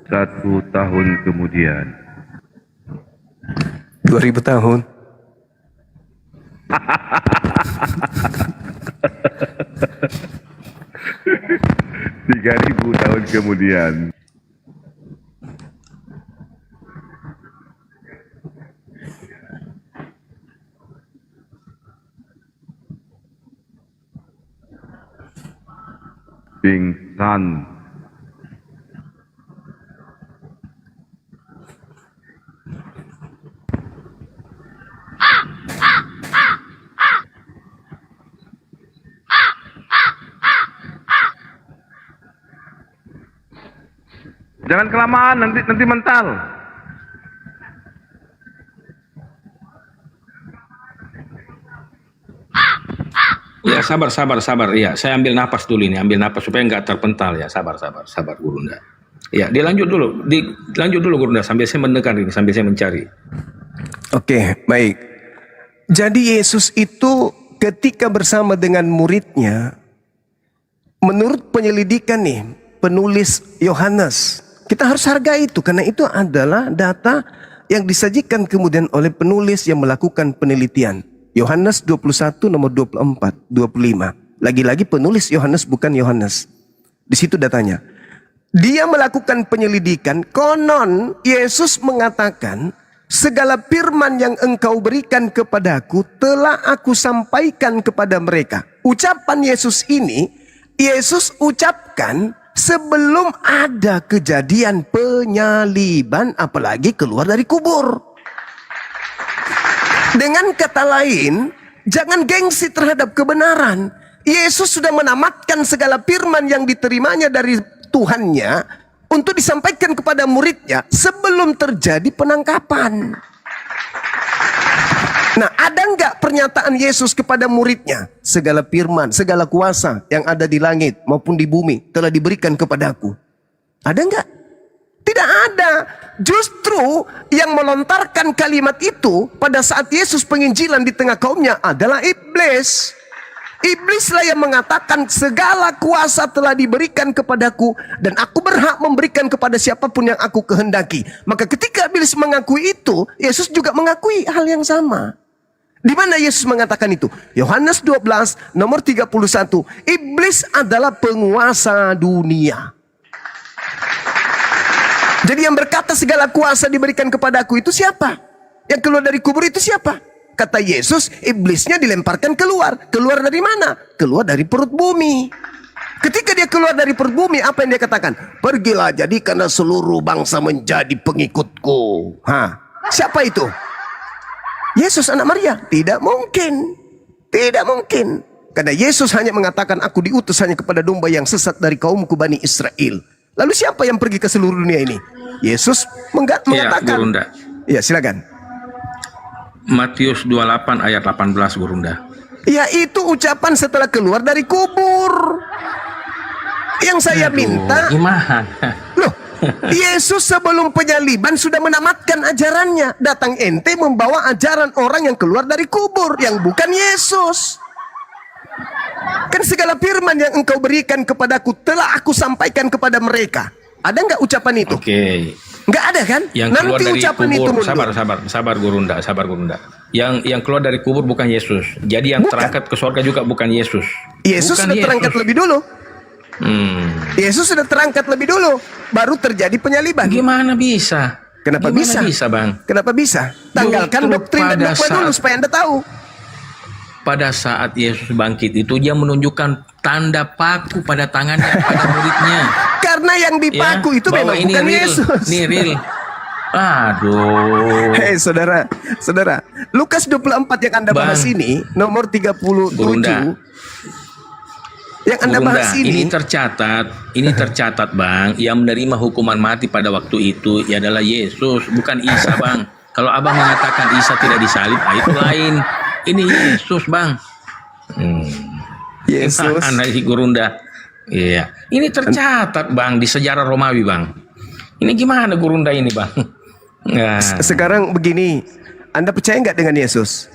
Satu tahun kemudian, 2000 tahun. 3000 tahun kemudian, pingsan. Jangan kelamaan, nanti mental. Ya, sabar. Ya, saya ambil napas dulu ini, ambil napas supaya nggak terpental ya. Sabar, Gurunda. Ya, dilanjut dulu Gurunda sambil saya mendengar ini, sambil saya mencari. Oke, baik. Jadi Yesus itu ketika bersama dengan muridnya, menurut penyelidikan nih, penulis Yohanes, kita harus hargai itu karena itu adalah data yang disajikan kemudian oleh penulis yang melakukan penelitian. Yohanes 21 nomor 24, 25. Lagi-lagi penulis Yohanes bukan Yohanes. Di situ datanya. Dia melakukan penyelidikan, konon Yesus mengatakan, segala firman yang engkau berikan kepadaku telah aku sampaikan kepada mereka. Ucapan Yesus ini, Yesus ucapkan sebelum ada kejadian penyaliban, apalagi keluar dari kubur. Dengan kata lain, jangan gengsi terhadap kebenaran. Yesus sudah menamatkan segala firman yang diterimanya dari Tuhannya untuk disampaikan kepada muridnya sebelum terjadi penangkapan. Nah, ada enggak pernyataan Yesus kepada muridnya? Segala firman, segala kuasa yang ada di langit maupun di bumi telah diberikan kepadaku. Ada enggak? Tidak ada. Justru yang melontarkan kalimat itu pada saat Yesus penginjilan di tengah kaumnya adalah iblis. Iblislah yang mengatakan segala kuasa telah diberikan kepadaku dan aku berhak memberikan kepada siapapun yang aku kehendaki. Maka ketika iblis mengakui itu, Yesus juga mengakui hal yang sama. Di mana Yesus mengatakan itu? Yohanes 12 nomor 31. Iblis adalah penguasa dunia. Jadi yang berkata segala kuasa diberikan kepadaku itu siapa? Yang keluar dari kubur itu siapa? Kata Yesus, iblisnya dilemparkan keluar. Keluar dari mana? Keluar dari perut bumi. Ketika dia keluar dari perut bumi, apa yang dia katakan? Pergilah, jadikanlah seluruh bangsa menjadi pengikutku. Siapa itu? Yesus anak Maria? Tidak mungkin. Tidak mungkin. Karena Yesus hanya mengatakan, aku diutus hanya kepada domba yang sesat dari kaumku Bani Israel. Lalu siapa yang pergi ke seluruh dunia ini? Yesus mengatakan. Ya, silakan. Matius 28 ayat 18, Gurunda. Ya, itu ucapan setelah keluar dari kubur. Yang saya minta. Gimana? Loh, Yesus sebelum penyaliban sudah menamatkan ajarannya. Datang ente membawa ajaran orang yang keluar dari kubur, yang bukan Yesus. Kan segala firman yang engkau berikan kepadaku telah aku sampaikan kepada mereka. Ada nggak ucapan itu? Oke. Nggak ada kan? Yang keluar Nanti dari ucapan itu kubur, mundur. sabar Gurunda. Yang keluar dari kubur bukan Yesus. Jadi yang Bukan. terangkat ke surga juga bukan Yesus. Yesus Bukan sudah terangkat lebih dulu. Yesus sudah terangkat lebih dulu, baru terjadi penyaliban. Gimana bisa? Kenapa Gimana bisa? Bang? Kenapa bisa? Tanggalkan Justru doktrin dan pada dogma dulu saat- supaya Anda tahu. Pada saat Yesus bangkit itu dia menunjukkan tanda paku pada tangannya pada muridnya. Karena yang dipaku itu bahwa memang ini bukan real, Yesus. Ini real. Aduh. Hei saudara, Lukas 24 yang Anda bahas Bang. ini, nomor 37, Gurunda. yang Anda Gurunda, bahas ini ini, tercatat Bang, yang menerima hukuman mati pada waktu itu ya adalah Yesus, bukan Isa Bang. Kalau Abang mengatakan Isa tidak disalib, itu lain. Ini Yesus Bang. Yesus. Anak si Gurunda. Iya, ini tercatat Bang di sejarah Romawi Bang. Ini gimana Gurunda ini Bang? Nah, Sekarang begini, Anda percaya nggak dengan Yesus?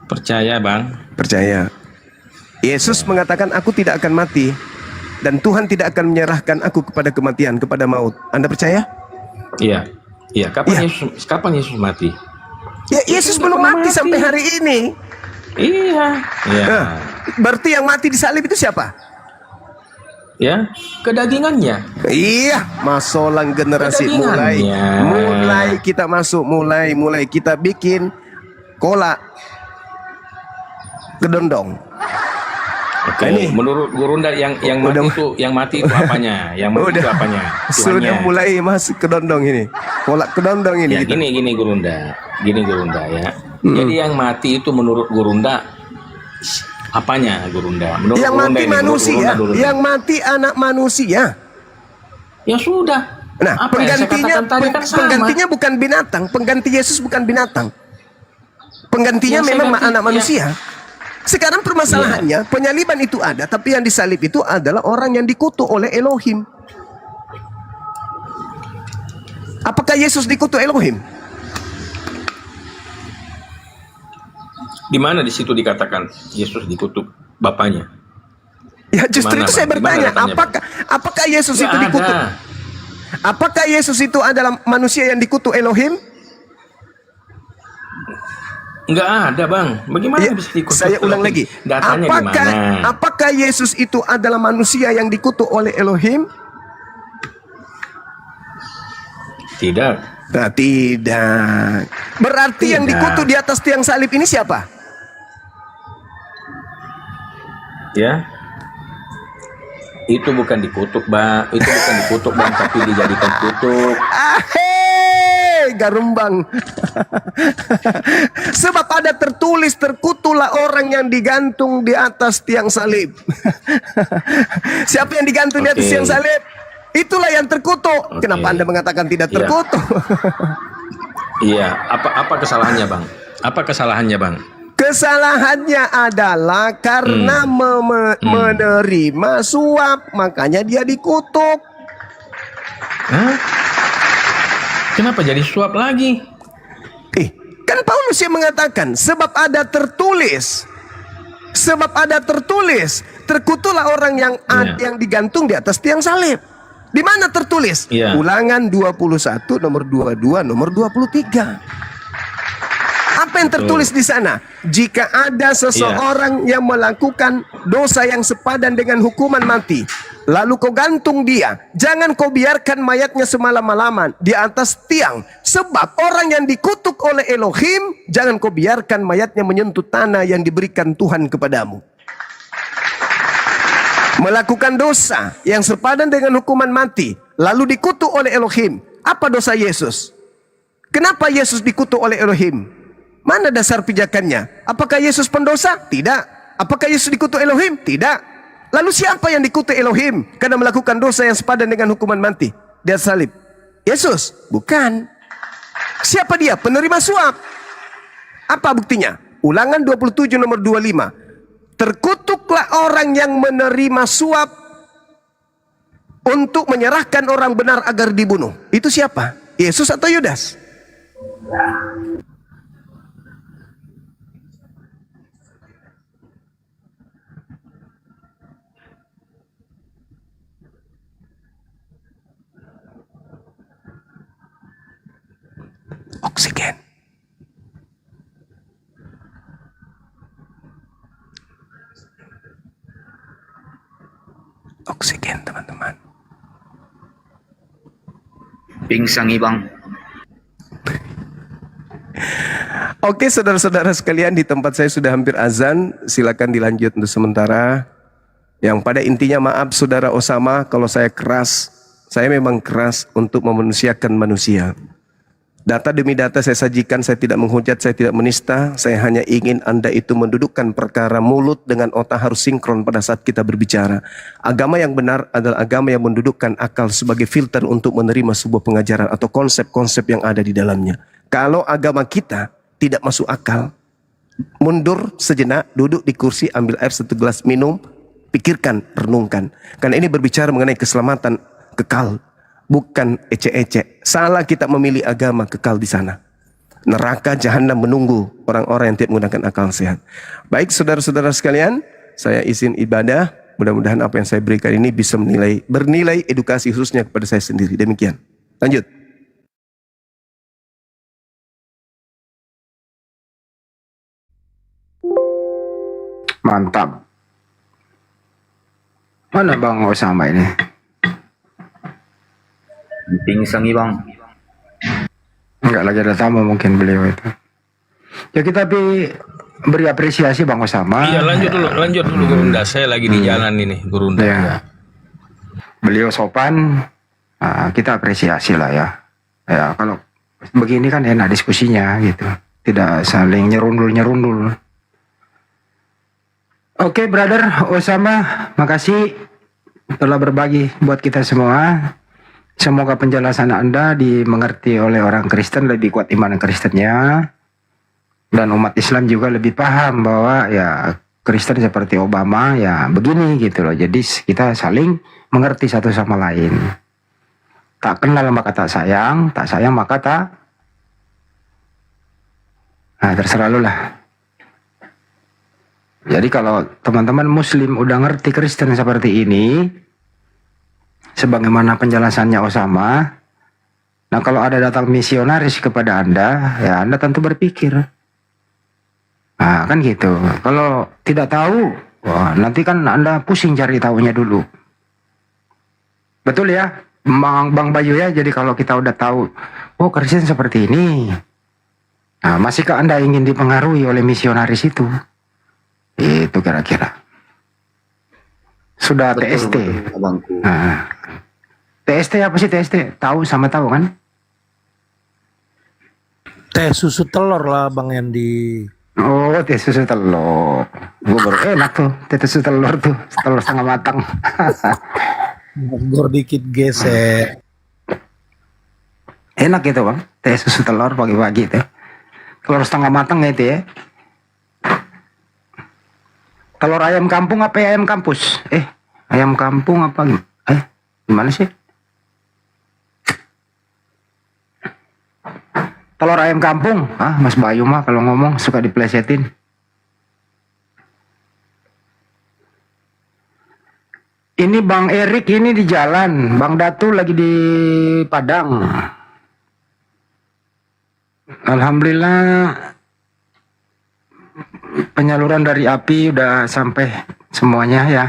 percaya Bang. Percaya. Yesus mengatakan aku tidak akan mati dan Tuhan tidak akan menyerahkan aku kepada kematian, kepada maut. Anda percaya? Iya. Iya, kapan Yesus mati? Ya, Yesus belum mati sampai hari ini. Iya. Iya. Nah, berarti yang mati di salib itu siapa? Ya, kedagingannya. Iya, masolang generasi Kedagingannya. mulai kita masuk, mulai kita bikin kolak kedondong. Oke, Ini. menurut Gurunda yang mati itu apanya? Yang mati itu apanya? Sudah Tuhannya. mulai masuk kedondong ini, kolak kedondong ini. Ya, gitu. gini Gurunda ya. Jadi yang mati itu menurut Gurunda apanya Gurunda? Menurut Yang Gurunda mati ini, menurut manusia, Gurunda dulu. yang mati anak manusia. Ya sudah. Nah, Apa yang saya penggantinya katakan tadi kan sama. penggantinya bukan binatang, pengganti Yesus bukan binatang. Penggantinya Yang saya memang ganti, anak ya. manusia. Sekarang permasalahannya, penyaliban itu ada, tapi yang disalib itu adalah orang yang dikutuk oleh Elohim. Apakah Yesus dikutuk Elohim? Di mana di situ dikatakan Yesus dikutuk Bapaknya? Ya justru Gimana, itu saya Bang? bertanya, Gimana datanya, apakah Yesus itu Nggak dikutuk? ada. Apakah Yesus itu adalah manusia yang dikutuk Elohim? Enggak ada Bang. Bagaimana Ya, bisa dikutuk? saya ulang lagi. Datanya di mana? Apakah Yesus itu adalah manusia yang dikutuk oleh Elohim? Tidak. Nah, tidak. Berarti yang Tidak. dikutuk di atas tiang salib ini siapa? Ya. Itu bukan dikutuk, Bang. Itu bukan dikutuk, Bang, tapi dijadikan kutuk. Garumbang. Sebab ada tertulis, terkutuklah orang yang digantung di atas tiang salib. Siapa yang digantung di atas Oke. tiang salib? Itulah yang terkutuk. Oke. Kenapa Anda mengatakan tidak Iya. terkutuk? Iya, apa kesalahannya, Bang? Apa kesalahannya, Bang? Kesalahannya adalah karena menerima suap, makanya dia dikutuk. Hah? Kenapa jadi suap lagi? Kan Paulus yang mengatakan, sebab ada tertulis, terkutuklah orang yang Iya. yang digantung di atas tiang salib. Di mana tertulis? Iya. Ulangan 21 nomor 22 nomor 23. Apa yang tertulis di sana? Jika ada seseorang yang melakukan dosa yang sepadan dengan hukuman mati, lalu kau gantung dia, jangan kau biarkan mayatnya semalam-malaman di atas tiang, sebab orang yang dikutuk oleh Elohim, jangan kau biarkan mayatnya menyentuh tanah yang diberikan Tuhan kepadamu. Melakukan dosa yang sepadan dengan hukuman mati, lalu dikutuk oleh Elohim. Apa dosa Yesus? Kenapa Yesus dikutuk oleh Elohim? Mana dasar pijakannya? Apakah Yesus pendosa? Tidak. Apakah Yesus dikutuk Elohim? Tidak. Lalu siapa yang dikutuk Elohim karena melakukan dosa yang sepadan dengan hukuman mati di atas salib? Yesus? Bukan. Siapa dia? Penerima suap. Apa buktinya? Ulangan 27 nomor 25. Terkutuklah orang yang menerima suap untuk menyerahkan orang benar agar dibunuh. Itu siapa? Yesus atau Yudas? teman-teman. Pingsan ibang. Oke, saudara-saudara sekalian, di tempat saya sudah hampir azan. Silakan dilanjut untuk sementara. Yang pada intinya maaf saudara Osama kalau saya keras. Saya memang keras untuk memanusiakan manusia. Data demi data saya sajikan, saya tidak menghujat, saya tidak menista. Saya hanya ingin Anda itu mendudukkan perkara mulut dengan otak harus sinkron pada saat kita berbicara. Agama yang benar adalah agama yang mendudukkan akal sebagai filter untuk menerima sebuah pengajaran atau konsep-konsep yang ada di dalamnya. Kalau agama kita tidak masuk akal, mundur sejenak, duduk di kursi, ambil air satu gelas, minum, pikirkan, renungkan. Karena ini berbicara mengenai keselamatan kekal, bukan ecek-ecek. Salah kita memilih agama kekal di sana. Neraka jahanam menunggu orang-orang yang tidak menggunakan akal sehat. Baik saudara-saudara sekalian, saya izin ibadah. Mudah-mudahan apa yang saya berikan ini bisa bernilai edukasi khususnya kepada saya sendiri. Demikian. Lanjut. Mantap. Mana Bang Osama ini? Pingsan ibang. Enggak lagi ada tamu mungkin beliau itu. Ya kita beri apresiasi Bang Osama. Iya, lanjut dulu Gurunda. Saya lagi di jalan ini, Gurunda. Ya. Beliau sopan, kita apresiasi lah ya. Ya kalau begini kan enak diskusinya gitu. Tidak saling nyerundul. Oke, brother Osama, makasih telah berbagi buat kita semua. Semoga penjelasan Anda dimengerti oleh orang Kristen, lebih kuat iman Kristennya. Dan umat Islam juga lebih paham bahwa ya Kristen seperti Obama ya begini gitu loh. Jadi kita saling mengerti satu sama lain. Tak kenal maka tak sayang maka tak. Nah terserah lu lah. Jadi kalau teman-teman Muslim udah ngerti Kristen seperti ini, sebagaimana penjelasannya Osama, nah kalau ada datang misionaris kepada Anda, ya Anda tentu berpikir. Nah kan gitu. Kalau tidak tahu, wah nanti kan Anda pusing cari tahunya dulu. Betul ya, Bang Bayu ya. Jadi kalau kita udah tahu, oh Kristen seperti ini, nah masihkah Anda ingin dipengaruhi oleh misionaris itu? Itu kira-kira. Sudah Betul, TST. abangku. Nah, TST apa sih TST? Tahu sama tahu kan? Teh susu telur lah Bang Yandi. Oh, teh susu telur. Gue baru enak tuh, teh susu telur tuh, telur setengah matang. Bogor dikit gesek. Enak gitu bang, teh susu telur pagi-pagi teh. Telur setengah matang itu ya. Telur ayam kampung apa ayam kampus? Ayam kampung apa? Gimana sih? Telur ayam kampung? Mas Bayu mah kalau ngomong suka diplesetin. Ini Bang Erik ini di jalan, Bang Datu lagi di Padang. Alhamdulillah penyaluran dari API udah sampai semuanya ya.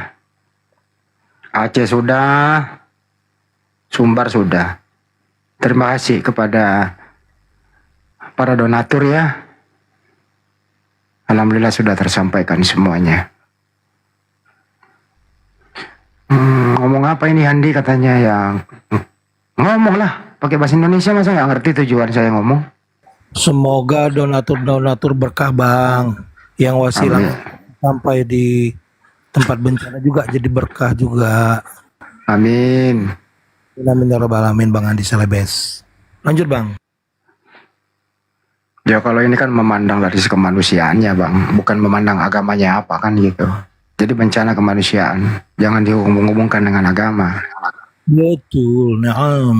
Aceh sudah, Sumbar sudah. Terima kasih kepada para donatur ya. Alhamdulillah sudah tersampaikan semuanya. Ngomong apa ini Handi katanya yang ngomong lah pakai bahasa Indonesia, masa nggak ngerti tujuan saya ngomong. Semoga donatur berkah Bang, yang wasilah sampai di tempat bencana juga jadi berkah juga. Amin. Amin ya rabbal alamin Bang Andi Selebes. Lanjut Bang. Ya kalau ini kan memandang dari sisi kemanusiaannya Bang, bukan memandang agamanya apa kan gitu. Jadi bencana kemanusiaan, jangan dihubung-hubungkan dengan agama. Betul, nah.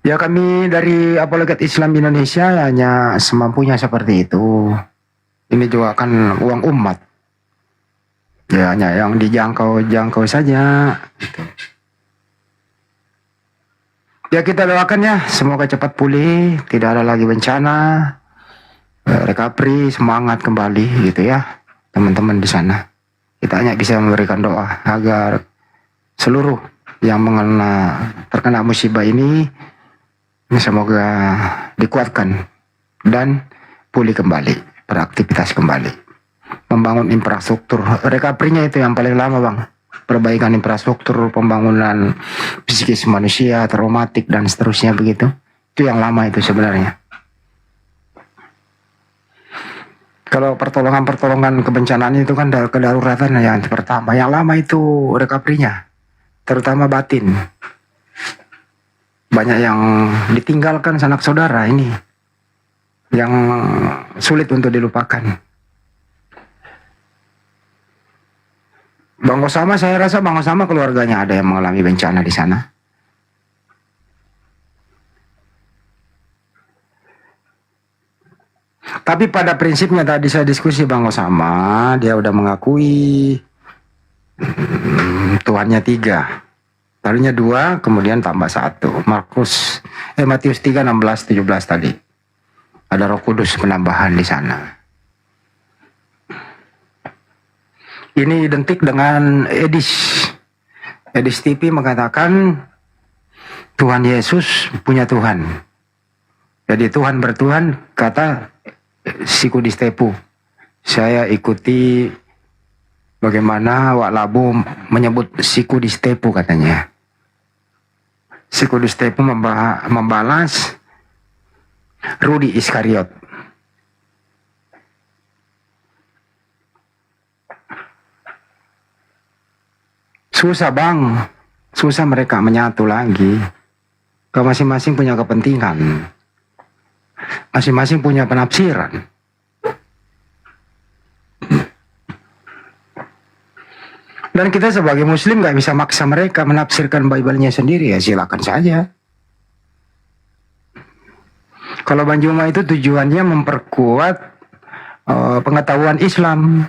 Ya kami dari Apologet Islam Indonesia hanya semampunya seperti itu. Ini juga kan uang umat. Ya hanya yang dijangkau saja. Gitu. Ya kita doakan ya, semoga cepat pulih, tidak ada lagi bencana. Recovery, semangat kembali gitu ya teman-teman di sana. Kita hanya bisa memberikan doa agar seluruh yang terkena musibah ini semoga dikuatkan dan pulih kembali, beraktivitas kembali, membangun infrastruktur. Recovery-nya itu yang paling lama, Bang. Perbaikan infrastruktur, pembangunan psikis manusia, traumatik dan seterusnya begitu. Itu yang lama itu sebenarnya. Kalau pertolongan kebencanaan itu kan kedaruratan yang pertama. Yang lama itu recovery-nya, terutama batin. Banyak yang ditinggalkan sanak saudara ini, yang sulit untuk dilupakan. Bang Osama, saya rasa Bang Osama keluarganya ada yang mengalami bencana di sana. Tapi pada prinsipnya tadi saya diskusi Bang Osama, dia udah mengakui Tuhannya 3. Tadinya 2, kemudian tambah 1. Matius 3, 16, 17 tadi. Ada Roh Kudus penambahan di sana. Ini identik dengan Edis. Edis TV mengatakan Tuhan Yesus punya Tuhan. Jadi Tuhan bertuhan, kata Siku Distepu. Saya ikuti bagaimana Wak Labu menyebut Siku Distepu katanya. Siku Distepu membalas Rudi Iskariot. Susah Bang, susah mereka menyatu lagi. Masing-masing punya kepentingan. Masing-masing punya penafsiran. Dan kita sebagai muslim gak bisa maksa mereka menafsirkan Bible-nya sendiri, ya silakan saja. Kalau Bang Juma itu tujuannya memperkuat pengetahuan Islam.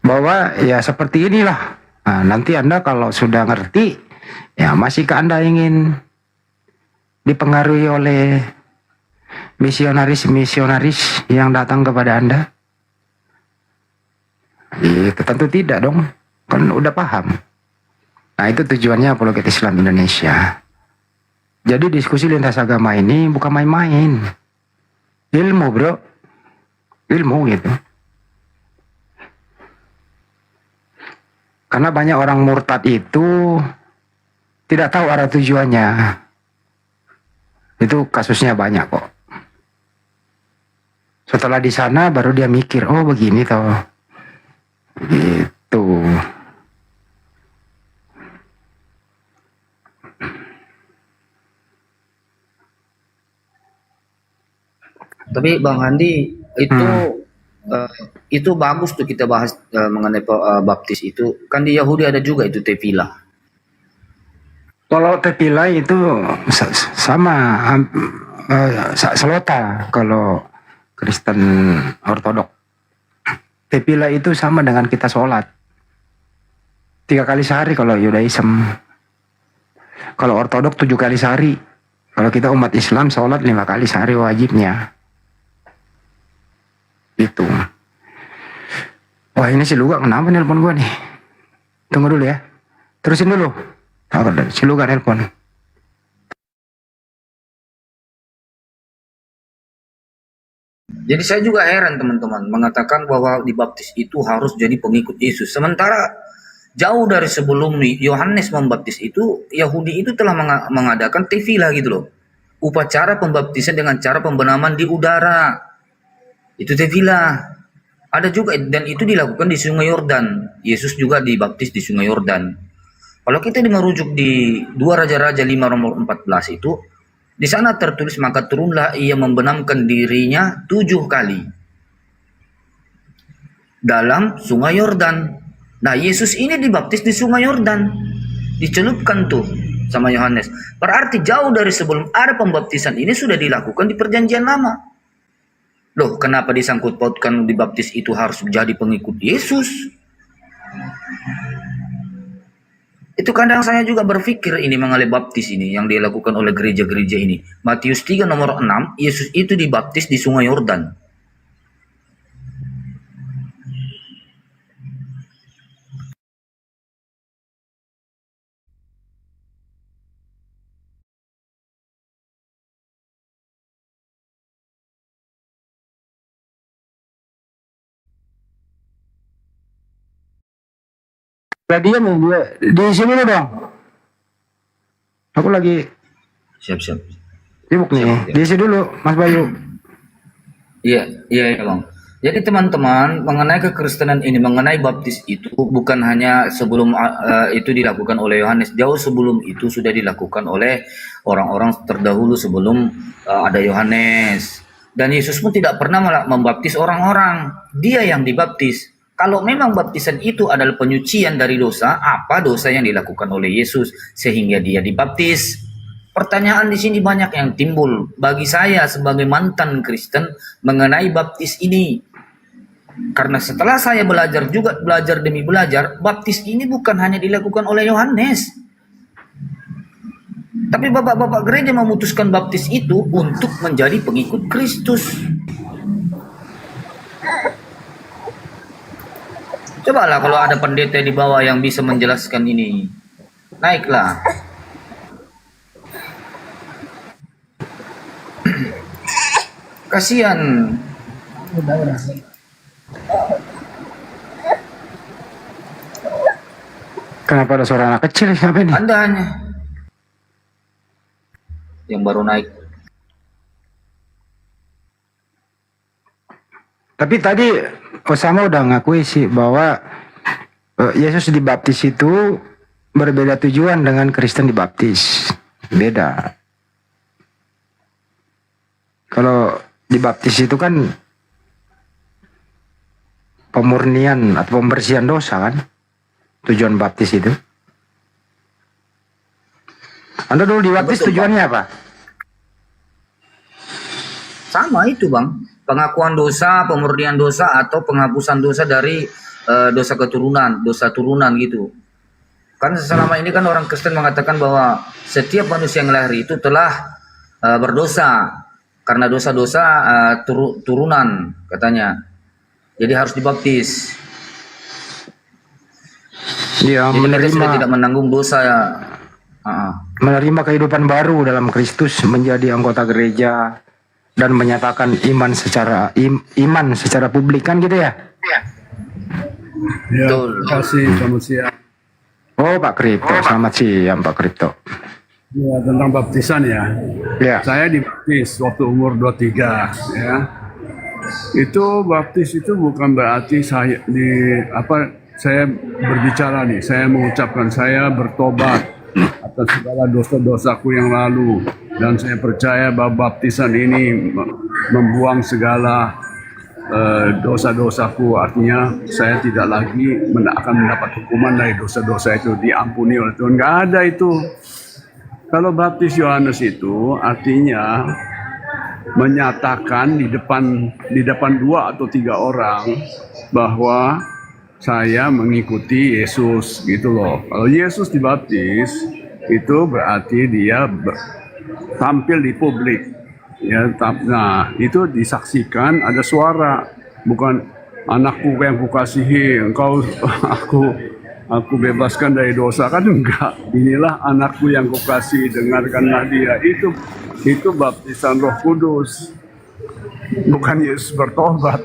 Bahwa ya seperti inilah. Nah, nanti Anda kalau sudah ngerti, ya masihkah Anda ingin dipengaruhi oleh misionaris-misionaris yang datang kepada Anda? Itu tentu tidak dong, kan udah paham. Nah itu tujuannya Apologet Islam Indonesia. Jadi diskusi lintas agama ini bukan main-main. Ilmu bro, ilmu gitu. Karena banyak orang murtad itu tidak tahu arah tujuannya. Itu kasusnya banyak kok. Setelah di sana baru dia mikir, oh begini toh. Gitu. Tapi Bang Handi itu bagus tuh kita bahas mengenai baptis itu. Kan di Yahudi ada juga itu tevilah. Kalau tepilah itu sama selota kalau Kristen Ortodok. Tepilah itu sama dengan kita sholat 3 kali sehari kalau Yudaism. Kalau Ortodok 7 kali sehari. Kalau kita umat Islam sholat 5 kali sehari wajibnya. Itu. Wah ini si Luga kenapa nelpon gua nih? Tunggu dulu ya. Terusin dulu. Si Luga nelpon. Jadi saya juga heran teman-teman mengatakan bahwa dibaptis itu harus jadi pengikut Yesus. Sementara jauh dari sebelum Yohanes membaptis itu, Yahudi itu telah mengadakan tevilah gitu loh. Upacara pembaptisan dengan cara pembenaman di udara. Itu tevilah. Ada juga dan itu dilakukan di Sungai Yordan. Yesus juga dibaptis di Sungai Yordan. Kalau kita merujuk di 2 Raja-Raja 5 nomor 14 itu, di sana tertulis maka turunlah ia membenamkan dirinya 7 kali dalam Sungai Yordan. Nah, Yesus ini dibaptis di Sungai Yordan. Dicelupkan tuh sama Yohanes. Berarti jauh dari sebelum ada pembaptisan ini sudah dilakukan di Perjanjian Lama. Loh, kenapa disangkut pautkan dibaptis itu harus jadi pengikut Yesus? Itu kadang saya juga berpikir ini mengenai baptis ini yang dilakukan oleh gereja-gereja ini. Matius 3 nomor 6, Yesus itu dibaptis di Sungai Yordan. Dia nih, dia di sini dulu dong. Aku lagi Siap. sibuk nih. Di sini dulu, Mas Bayu. Iya, Bang. Jadi teman-teman, mengenai kekristenan ini, mengenai baptis itu bukan hanya sebelum itu dilakukan oleh Yohanes, jauh sebelum itu sudah dilakukan oleh orang-orang terdahulu sebelum ada Yohanes. Dan Yesus pun tidak pernah membaptis orang-orang, dia yang dibaptis. Kalau memang baptisan itu adalah penyucian dari dosa, apa dosa yang dilakukan oleh Yesus sehingga dia dibaptis? Pertanyaan di sini banyak yang timbul bagi saya sebagai mantan Kristen mengenai baptis ini. Karena setelah saya belajar demi belajar, baptis ini bukan hanya dilakukan oleh Yohanes. Tapi bapak-bapak gereja memutuskan baptis itu untuk menjadi pengikut Kristus. Cobalah kalau ada pendeta di bawah yang bisa menjelaskan ini. Naiklah. Kasihan. Kenapa ada suara anak kecil? Siapa ini? Anda hanya yang baru naik. Tapi tadi Osama udah ngakui sih bahwa Yesus dibaptis itu berbeda tujuan dengan Kristen dibaptis. Beda. Kalau dibaptis itu kan pemurnian atau pembersihan dosa kan? Tujuan baptis itu. Anda dulu dibaptis Betul, tujuannya apa? Sama itu, Bang. Pengakuan dosa, pemurnian dosa, atau penghapusan dosa dari dosa keturunan, dosa turunan gitu. Kan selama ini kan orang Kristen mengatakan bahwa setiap manusia yang lahir itu telah berdosa karena dosa-dosa turunan katanya. Jadi harus dibaptis. Dia Jadi kita sudah tidak menanggung dosa ya. menerima kehidupan baru dalam Kristus, menjadi anggota gereja dan menyatakan iman secara publik kan gitu ya? Ya, Betul. terima kasih, selamat siang. Oh Pak Kripto, selamat siang Pak Kripto. Ya, tentang baptisan ya. Ya. Saya dibaptis waktu umur 23 ya. Itu baptis itu bukan berarti saya berbicara nih, saya mengucapkan saya bertobat atas segala dosa-dosaku yang lalu, dan saya percaya bahwa baptisan ini membuang segala dosa-dosaku, artinya saya tidak lagi akan mendapat hukuman dari dosa-dosa itu, diampuni oleh Tuhan. Nggak ada itu. Kalau baptis Yohanes itu artinya menyatakan di depan 2 atau 3 orang bahwa saya mengikuti Yesus gitu loh. Kalau Yesus dibaptis itu berarti dia tampil di publik. Ya, nah itu disaksikan, ada suara, bukan anakku yang kukasihi, engkau aku bebaskan dari dosa, kan enggak. Inilah anakku yang kukasihi, dengarkanlah dia. Itu baptisan Roh Kudus, bukan Yesus bertobat.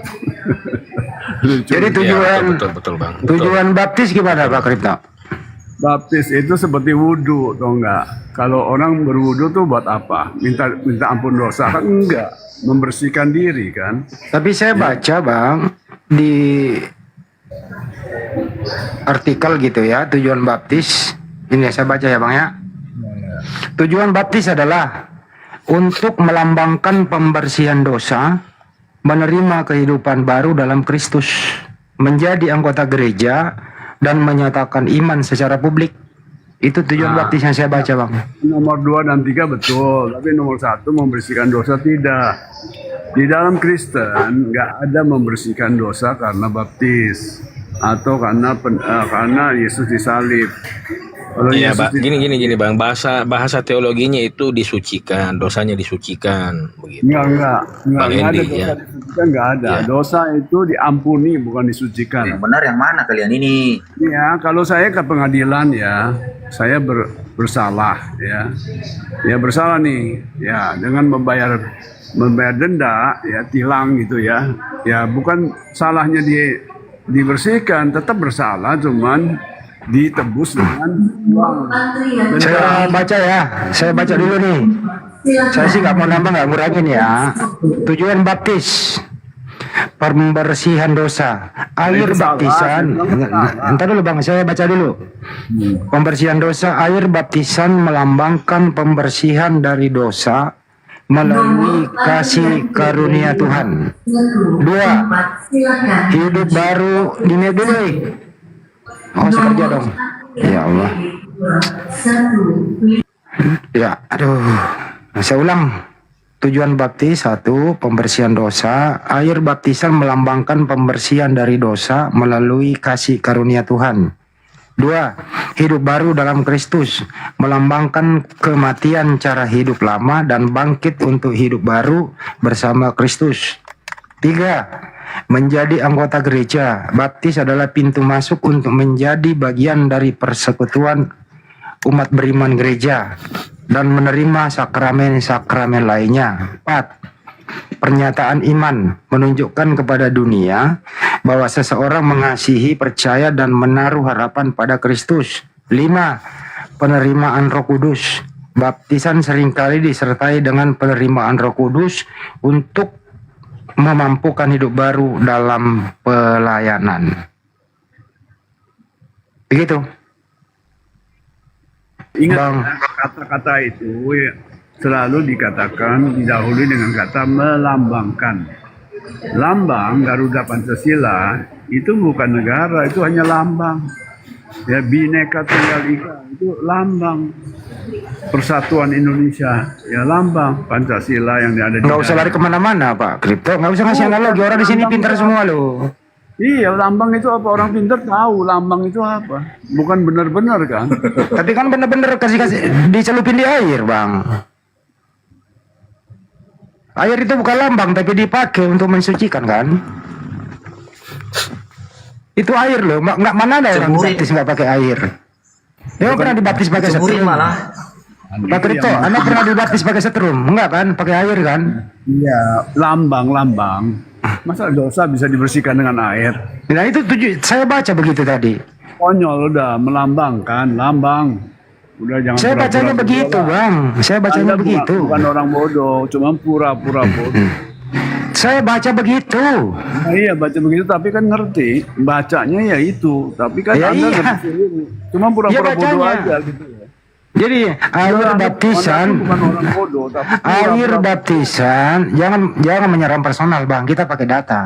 Jadi tujuan betul Bang. tujuan baptis gimana Pak Kripto? Baptis itu seperti wudhu, atau enggak? Kalau orang berwudhu tuh buat apa? Minta ampun dosa kan? Enggak, membersihkan diri kan? Tapi saya baca Bang di artikel gitu ya, tujuan baptis ini saya baca ya Bang ya. Tujuan baptis adalah untuk melambangkan pembersihan dosa, menerima kehidupan baru dalam Kristus, menjadi anggota gereja, dan menyatakan iman secara publik. Itu tujuan baptis yang saya baca Bang. Nomor 2 dan 3 betul, tapi nomor 1 membersihkan dosa tidak. Di dalam Kristen nggak ada membersihkan dosa karena baptis atau karena Yesus disalib. Kalau Iya, Yesus gini Bang, bahasa teologinya itu disucikan, dosanya disucikan begitu. Enggak Bang ada Hendy, dosa ya. disucikan, enggak ada. Ya. Dosa itu diampuni, bukan disucikan. Yang benar yang mana kalian ini? Ya, kalau saya ke pengadilan ya, saya bersalah ya. Ya bersalah nih, ya dengan membayar denda ya, tilang gitu ya. Ya bukan salahnya dibersihkan, tetap bersalah, cuman ditebus dengan uang. Saya baca ya, saya baca dulu nih. Saya sih nggak mau nambah, nggak ngurangin ya. Tujuan baptis, pembersihan dosa, air Itu salah, baptisan. itu salah. Entar dulu bang, saya baca dulu. Pembersihan dosa, air baptisan melambangkan pembersihan dari dosa melalui kasih karunia Tuhan. 2. Hidup baru ini dulu. Oh, sekerja dong. Ya Allah. Ya, aduh. Saya ulang. Tujuan baptis 1. Pembersihan dosa. Air baptisan melambangkan pembersihan dari dosa melalui kasih karunia Tuhan. 2. Hidup baru dalam Kristus melambangkan kematian cara hidup lama dan bangkit untuk hidup baru bersama Kristus. 3. Menjadi anggota gereja. Baptis adalah pintu masuk untuk menjadi bagian dari persekutuan umat beriman gereja dan menerima sakramen-sakramen lainnya. 4. Pernyataan iman menunjukkan kepada dunia bahwa seseorang mengasihi, percaya, dan menaruh harapan pada Kristus. 5. Penerimaan Roh Kudus. Baptisan seringkali disertai dengan penerimaan Roh Kudus untuk memampukan hidup baru dalam pelayanan. Begitu. Ingat Bang. kata-kata itu ya, selalu dikatakan didahului dengan kata melambangkan. Lambang Garuda Pancasila itu bukan negara, itu hanya lambang. Ya, Bhinneka Tunggal Ika itu lambang Persatuan Indonesia, ya lambang Pancasila yang ada di Nggak usah lari kemana-mana Pak Kripto, nggak usah ngasih analogi, orang di sini pintar semua loh. Iya, lambang itu apa? Orang pintar tahu lambang itu apa. Bukan benar-benar kan? Tapi kan bener-bener kasih dicelupin di air bang. Air itu bukan lambang tapi dipakai untuk mensucikan kan. Itu air loh, nggak mana ada orang Cemburi. baptis nggak pakai air. Dia pernah dibaptis pakai Cemburi setrum. malah. Pak Kripto, Anda pernah dibaptis pakai setrum? Enggak kan? Pakai air kan? Iya, lambang. Masa dosa bisa dibersihkan dengan air? Nah itu saya baca begitu tadi. Konyol udah, melambangkan, lambang. Udah jangan Saya bacanya pura-pura begitu bodoh lah. bang. Saya bacanya Anda begitu. Bukan orang bodoh, cuma pura-pura bodoh. Saya baca begitu. Nah, iya baca begitu tapi kan ngerti. Bacanya ya itu. Tapi kan Ya, Anda iya. ngerti sendiri. Cuma pura-pura Iya, bodoh bacanya. aja gitu ya. Jadi air Anda baptisan, bukan orang bodoh, tapi air pura-pura baptisan, jangan menyerang personal bang. Kita pakai data.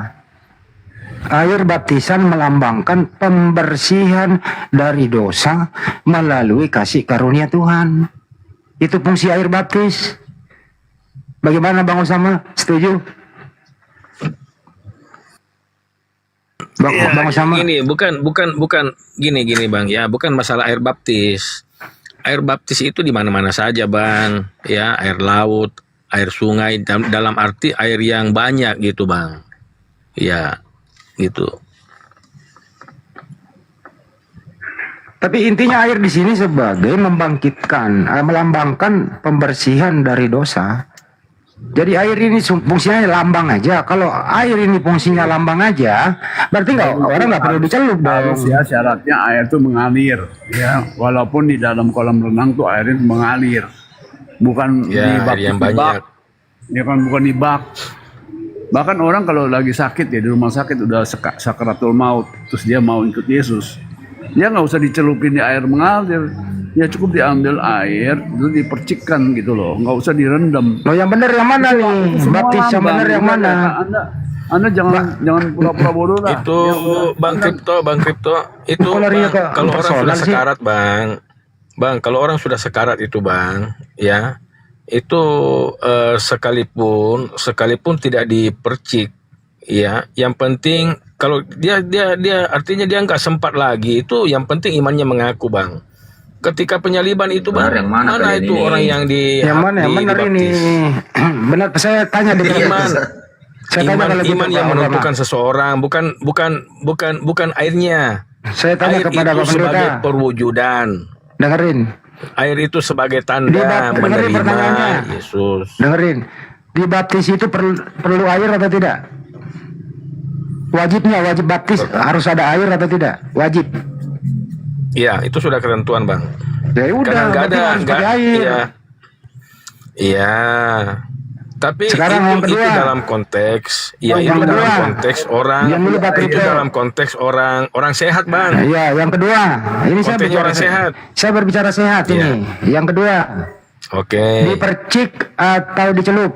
Air baptisan melambangkan pembersihan dari dosa melalui kasih karunia Tuhan. Itu fungsi air baptis. Bagaimana Bang Usama? Setuju? Bang, Ya, Bang Usama? gini, bukan gini Bang ya, bukan masalah air baptis. Air baptis itu di mana-mana saja Bang, ya, air laut, air sungai dalam arti air yang banyak gitu Bang. Ya, gitu. Tapi intinya air di sini sebagai membangkitkan, melambangkan pembersihan dari dosa. Jadi air ini fungsinya lambang aja. Kalau air ini fungsinya lambang aja, berarti orang nggak perlu dicelup dong. harus ya syaratnya air itu mengalir ya walaupun di dalam kolam renang tuh airnya mengalir bukan Ya, di bak air yang di bak. banyak. Ya kan bukan di bak. Bahkan orang kalau lagi sakit ya di rumah sakit udah sakaratul maut terus dia mau ikut Yesus, dia nggak usah dicelupin di air mengalir, ya cukup diambil air terus dipercikkan gitu loh, nggak usah direndam. Loh yang benar yang mana nih? Semua Baptis yang lambang. benar yang mana? Anda jangan pura-pura bodoh lah. Itu Bang Kripto, itu Kalau dia Bang, kalau orang personal sudah sih. sekarat Bang, kalau orang sudah sekarat itu Bang, ya, itu sekalipun tidak dipercik, ya, yang penting kalau dia artinya dia nggak sempat lagi, itu yang penting imannya mengaku Bang. Ketika penyaliban itu Bang, Benar, yang mana kalian itu ini? orang yang di Yang mana yang benar ini? dibaptis? Benar, saya tanya di Iman. Saya tanya kalau gitu, Iman Pak yang Pendeta. menentukan seseorang, bukan airnya. Saya tanya Air kepada itu Pak sebagai Pendeta. perwujudan. Dengerin, Air itu sebagai tanda dengerin menerima pertanyaannya. Yesus. dengerin. Dibaptis itu perlu air atau tidak? Wajib baptis harus ada air atau tidak? Wajib. Iya, itu sudah ketentuan, Bang. Ya udah, Karena nggak berarti ada, harus nggak, pakai air. iya, iya. Tapi Sekarang yang itu kedua. dalam konteks, ya Oh, itu yang dalam kedua. konteks orang, Yang dulu Pak itu Kripto. dalam konteks orang sehat, Bang. Iya, yang kedua. Ini saya Konteksnya bicara orang sehat. Saya berbicara sehat Iya. ini. Yang kedua, Oke. dipercik atau dicelup.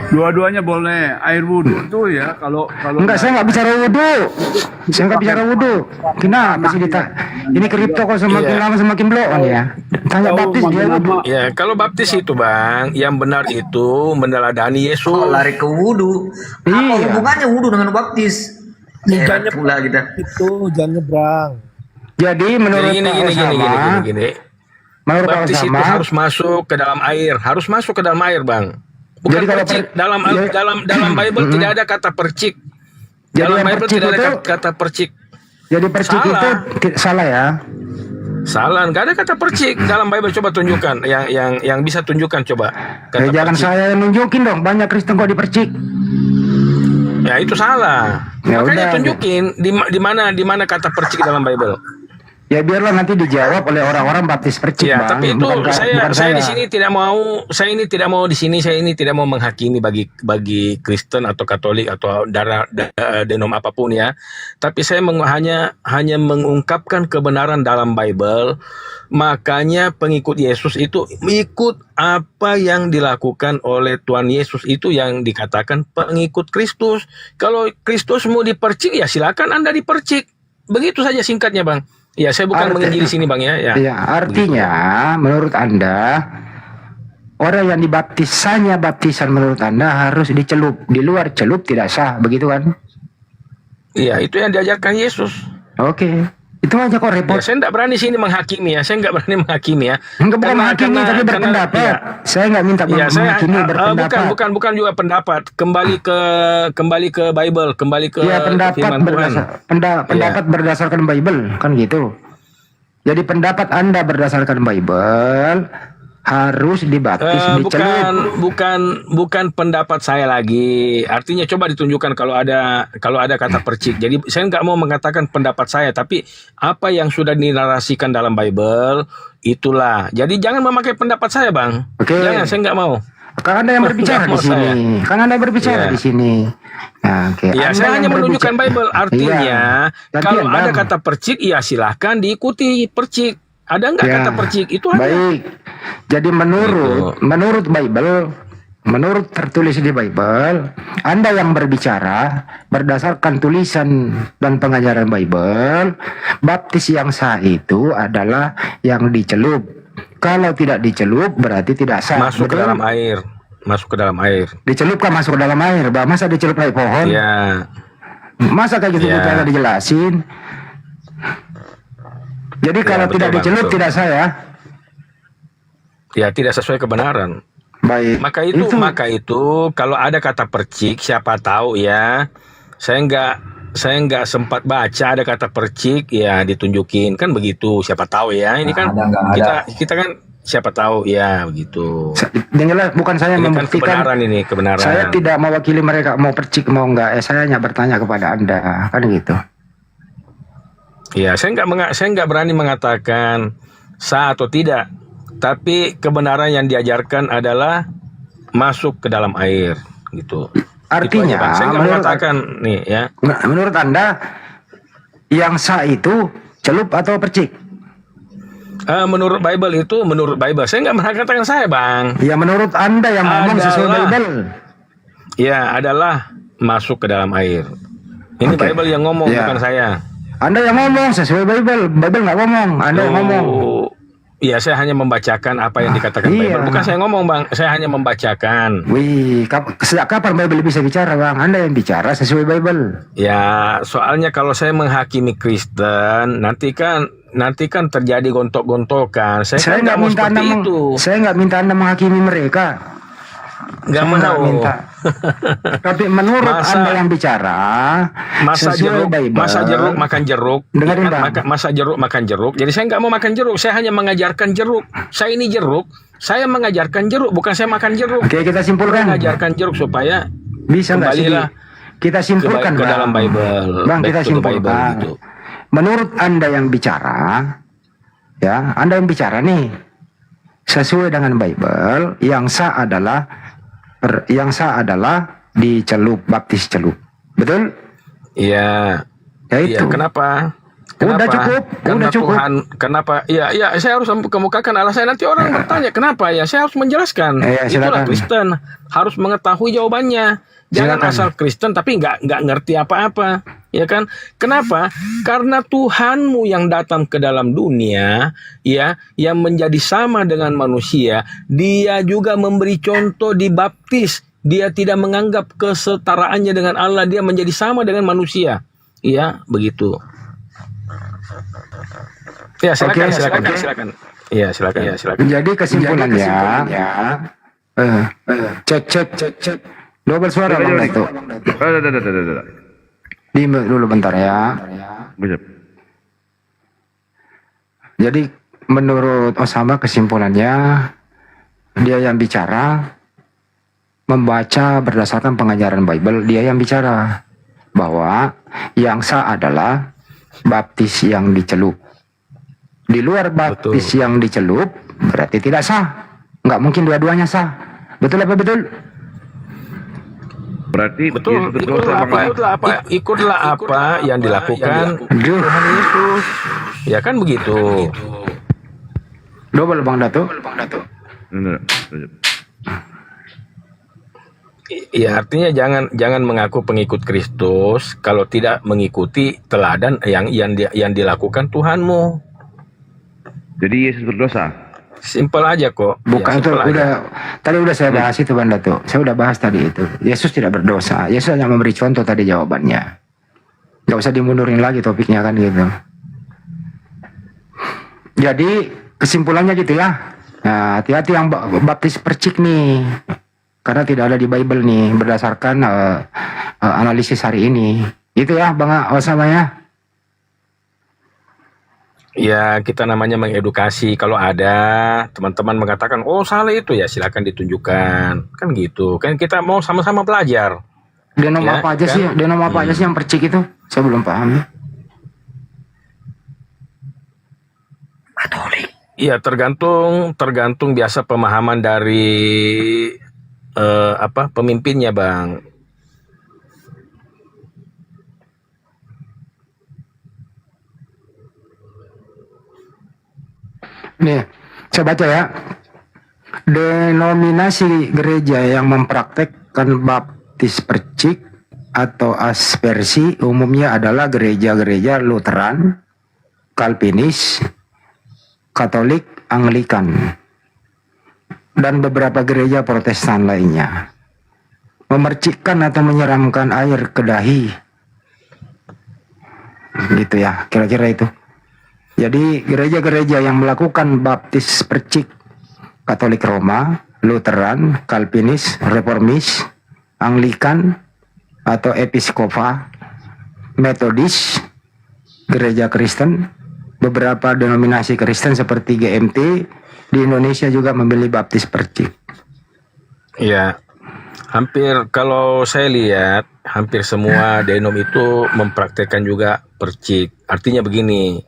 Dua-duanya boleh. Air wudhu tuh ya kalau Enggak, saya nggak bicara wudhu. Saya nggak bicara wudhu. Kenapa sih ini Kripto kok semakin Iya. lama semakin bloon ya? Tanya tahu baptis dia. nama Ya, kalau baptis itu, Bang, yang benar itu meneladani Yesus. Oh, lari ke wudhu. Apa Iya. hubungannya wudhu dengan baptis? Jangan Pula kita. itu jangan nyebrang. Jadi menurut Jadi Pak Osama, gini. menurut Pak Baptis itu Osama, harus masuk ke dalam air, Bang. Bukan Jadi kalau percik. ya- Dalam Bible tidak ada kata percik. Jadi Dalam yang Bible percik tidak ada itu- kata percik. jadi percik Salah. itu salah ya. Salah, nggak ada kata percik dalam Bible. Coba tunjukkan, yang bisa tunjukkan coba. Kata Jangan percik. saya yang nunjukin dong, banyak Kristen kok dipercik. Ya itu salah. Ya Makanya udah. tunjukin di mana kata percik dalam Bible. Ya biarlah nanti dijawab oleh orang-orang baptis percik, Ya, Bang. tapi itu Bukan saya di sini tidak mau, saya ini tidak mau menghakimi bagi Kristen atau Katolik atau denom apapun ya. Tapi saya hanya mengungkapkan kebenaran dalam Bible. Makanya pengikut Yesus itu ikut apa yang dilakukan oleh Tuhan Yesus, itu yang dikatakan pengikut Kristus. Kalau Kristus mau dipercik ya silakan Anda dipercik. Begitu saja singkatnya, Bang. Ya, saya bukan menginjili sini, Bang ya. Ya, artinya menurut Anda orang yang dibaptisannya baptisan menurut Anda harus dicelup. Di luar celup tidak sah, begitu kan? Iya, itu yang diajarkan Yesus. Oke. Itu aja kok repot. Ya, saya tidak berani sini menghakimi ya. Saya nggak berani menghakimi ya. Enggak, bukan Karena- menghakimi karena- tapi karena- berpendapat. iya. Saya nggak minta Ya, saya menghakimi, berpendapat. bukan juga pendapat. Kembali ke Bible, kembali ke Ya, pendapat firman Tuhan. pendapat berdasarkan Bible, kan gitu. Jadi pendapat Anda berdasarkan Bible harus dibaptis, dicelup. Bukan pendapat saya lagi. Artinya coba ditunjukkan kalau ada kata percik. Jadi saya nggak mau mengatakan pendapat saya, tapi apa yang sudah dinarasikan dalam Bible itulah. Jadi jangan memakai pendapat saya, Bang. Oke. Jangan, saya nggak mau. Kan Anda yang berbicara Nggak di mau sini. saya. Kan Anda berbicara Iya. di sini. Nah, oke. Ya, Anda saya yang hanya menunjukkan berbicara. Bible. Artinya, Iya. kalau Gantian, ada Bang. kata percik, ya silahkan diikuti percik. Ada nggak Ya. kata percik? Itu aja. Baik. Jadi menurut Bible, menurut tertulis di Bible, Anda yang berbicara berdasarkan tulisan dan pengajaran Bible, baptis yang sah itu adalah yang dicelup. Kalau tidak dicelup berarti tidak sah. Masuk ke Betul? dalam air. Masuk ke dalam air. Dicelup kan masuk ke dalam air, Bang. Masa dicelup naik pohon? Ya. Masa kayak gitu Ya. cara dijelasin? Jadi kalau betul, tidak Bang, dicelup betul. tidak sah ya? Ya, tidak sesuai kebenaran. Baik. Maka itu kalau ada kata percik, siapa tahu ya. Saya nggak sempat baca ada kata percik, ya ditunjukin kan begitu. Siapa tahu ya. Ini kan kita kan siapa tahu ya begitu. Yang jelas bukan saya Ini kan membuktikan. kebenaran. Saya tidak mewakili mereka mau percik mau enggak. Saya hanya bertanya kepada Anda, kan gitu. Ya, saya nggak berani mengatakan sah atau tidak. Tapi kebenaran yang diajarkan adalah masuk ke dalam air, gitu. Artinya, Itu aja, Bang. Saya nggak menurut- mengatakan nih ya. Nah, menurut Anda yang sah itu celup atau percik? Menurut Bible, saya nggak mengatakan saya, Bang. Ya menurut Anda yang ngomong sesuai Adalah- Bible. Ya, adalah masuk ke dalam air. Ini Oke. Bible yang ngomong, Ya. bukan saya. Anda yang ngomong sesuai Bible. Bible nggak ngomong. Anda yang ngomong. Iya, saya hanya membacakan apa yang dikatakan iya. Bible. Bukan saya ngomong, Bang. Saya hanya membacakan. Wih, sejak kapan Bible bisa bicara, Bang? Anda yang bicara sesuai Bible. Ya, soalnya kalau saya menghakimi Kristen, nanti kan terjadi gontok-gontokan. Saya kan nggak mau seperti itu. Saya nggak minta Anda menghakimi mereka. Nggak Saya nggak mau. minta. Tapi menurut Anda yang bicara Masa sesuai jeruk, Bible. masa jeruk makan jeruk. Dengerin, Ya kan, Bang. masa jeruk makan jeruk. Jadi saya nggak mau makan jeruk. Saya hanya mengajarkan jeruk. Saya ini jeruk. Saya mengajarkan jeruk, bukan saya makan jeruk. Oke, kita Saya simpulkan. mengajarkan jeruk supaya Bisa nggak sih? kembalilah Kita simpulkan, ke Bang. dalam Bible. Bang, Back kita to the Bible, simpulkan. gitu. menurut Anda yang bicara, ya, Anda yang bicara nih, sesuai dengan Bible, yang sah adalah dicelup, baptis celup. Betul? Iya. Ya Iya, itu. kenapa? Udah cukup, Karena udah cukup. Tuhan, kenapa? Iya, saya harus kemukakan alasan. Nanti orang bertanya, kenapa ya? Saya harus menjelaskan. Iya, Itulah silakan. Kristen, harus mengetahui jawabannya. Jangan Silakan. asal Kristen tapi nggak ngerti apa-apa, ya kan? Kenapa? Karena Tuhanmu yang datang ke dalam dunia, ya, yang menjadi sama dengan manusia, Dia juga memberi contoh dibaptis. Dia tidak menganggap kesetaraannya dengan Allah, Dia menjadi sama dengan manusia. Iya, begitu. Ya, silakan, Oke, silakan, oke. silakan. Iya, silakan. Jadi kesimpulannya, cek. Double suara Bang Dato. Udah. Diam dulu bentar ya. Bisa. Jadi menurut Osama kesimpulannya, dia yang bicara, membaca berdasarkan pengajaran Bible, dia yang bicara bahwa yang sah adalah baptis yang dicelup. Di luar baptis yang dicelup berarti tidak sah. Nggak mungkin dua-duanya sah. Betul apa betul? Berarti Betul, Yesus berdosa, Bang. ikutlah apa yang dilakukan Duh, Tuhan Yesus. Ya kan begitu. double Bang Dato. Bener. Ya, artinya jangan mengaku pengikut Kristus kalau tidak mengikuti teladan yang dilakukan Tuhanmu. Jadi Yesus berdosa. Simpel aja kok. Bukan Ya, itu simpel aja. tadi udah saya bahas itu Bang Dato. Saya udah bahas tadi itu. Yesus tidak berdosa. Yesus hanya memberi contoh tadi jawabannya. Gak usah dimundurin lagi topiknya kan gitu. Jadi kesimpulannya gitu ya. Nah, hati-hati yang baptis percik nih. Karena tidak ada di Bible nih berdasarkan analisis hari ini. Itu ya Bang Osama ya. Ya, kita namanya mengedukasi. Kalau ada teman-teman mengatakan, oh salah itu, ya silakan ditunjukkan. Kan gitu. Kan kita mau sama-sama belajar. Denom Ya, apa aja kan? sih? Denom apa aja sih yang percik itu? Saya belum paham ya. Iya, tergantung biasa pemahaman dari pemimpinnya, Bang. Nih, saya baca ya. Denominasi gereja yang mempraktekkan baptis percik atau aspersi umumnya adalah gereja-gereja Lutheran, Kalvinis, Katolik, Anglikan, dan beberapa gereja Protestan lainnya. Memercikkan atau menyeramkan air ke dahi. Gitu ya, kira-kira itu. Jadi gereja-gereja yang melakukan baptis percik, Katolik Roma, Lutheran, Kalvinis, Reformis, Anglikan, atau Episkopa, Metodis, gereja Kristen, beberapa denominasi Kristen seperti GMT di Indonesia juga memilih baptis percik. Ya, kalau saya lihat, hampir semua denom itu mempraktekkan juga percik. Artinya begini,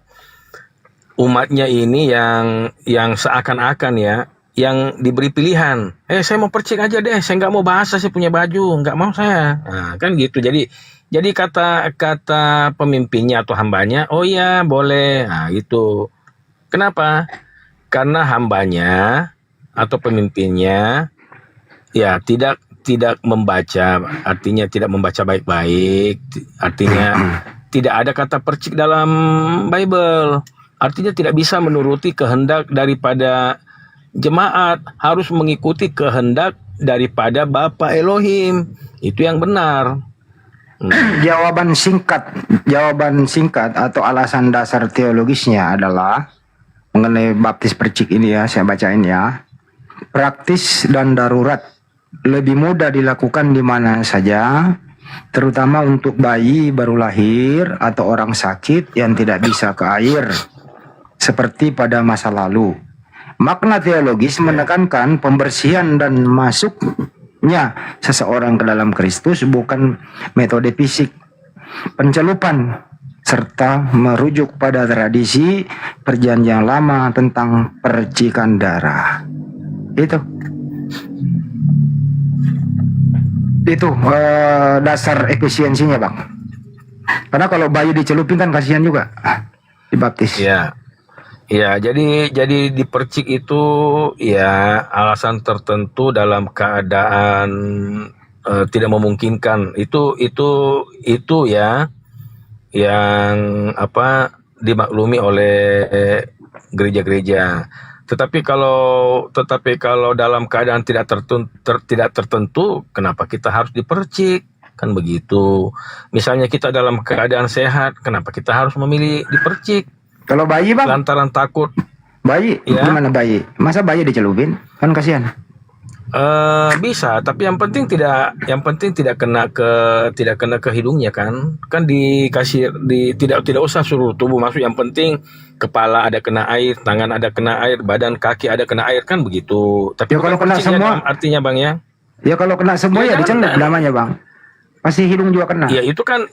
umatnya ini yang seakan-akan ya, yang diberi pilihan, saya mau percik aja deh, saya nggak mau bahasa, saya punya baju, nggak mau saya. Nah, kan gitu. Jadi kata pemimpinnya atau hambanya, oh ya boleh, nah gitu. Kenapa? Karena hambanya atau pemimpinnya ya tidak membaca, artinya tidak membaca baik-baik, artinya tidak ada kata percik dalam Bible. Artinya tidak bisa menuruti kehendak daripada jemaat, harus mengikuti kehendak daripada Bapa Elohim. Itu yang benar. Jawaban singkat atau alasan dasar teologisnya adalah mengenai baptis percik ini ya, saya bacain ya. Praktis dan darurat, lebih mudah dilakukan di mana saja, terutama untuk bayi baru lahir atau orang sakit yang tidak bisa ke air, seperti pada masa lalu. Makna teologis menekankan pembersihan dan masuknya seseorang ke dalam Kristus bukan metode fisik. Pencelupan serta merujuk pada tradisi perjanjian lama tentang percikan darah. Itu dasar efisiensinya, Bang. Karena kalau bayi dicelupin kan kasihan juga dibaptis. Ya. Ya, jadi dipercik itu ya alasan tertentu dalam keadaan tidak memungkinkan. Itu ya yang dimaklumi oleh gereja-gereja. Tetapi kalau dalam keadaan tidak tertentu, kenapa kita harus dipercik? Kan begitu. Misalnya kita dalam keadaan sehat, kenapa kita harus memilih dipercik? Kalau bayi, Bang? Lantaran takut. Bayi? Ya. Gimana bayi? Masa bayi dicelupin? Kan kasihan. Bisa, tapi yang penting tidak kena ke hidungnya kan dikasih tidak usah seluruh tubuh masuk, yang penting kepala ada kena air, tangan ada kena air, badan kaki ada kena air, kan begitu. Tapi Ya, kalau kena semua artinya, Bang, ya. Ya kalau kena semua ya dicelup namanya, Bang. Pasti hidung juga kena. Ya itu kan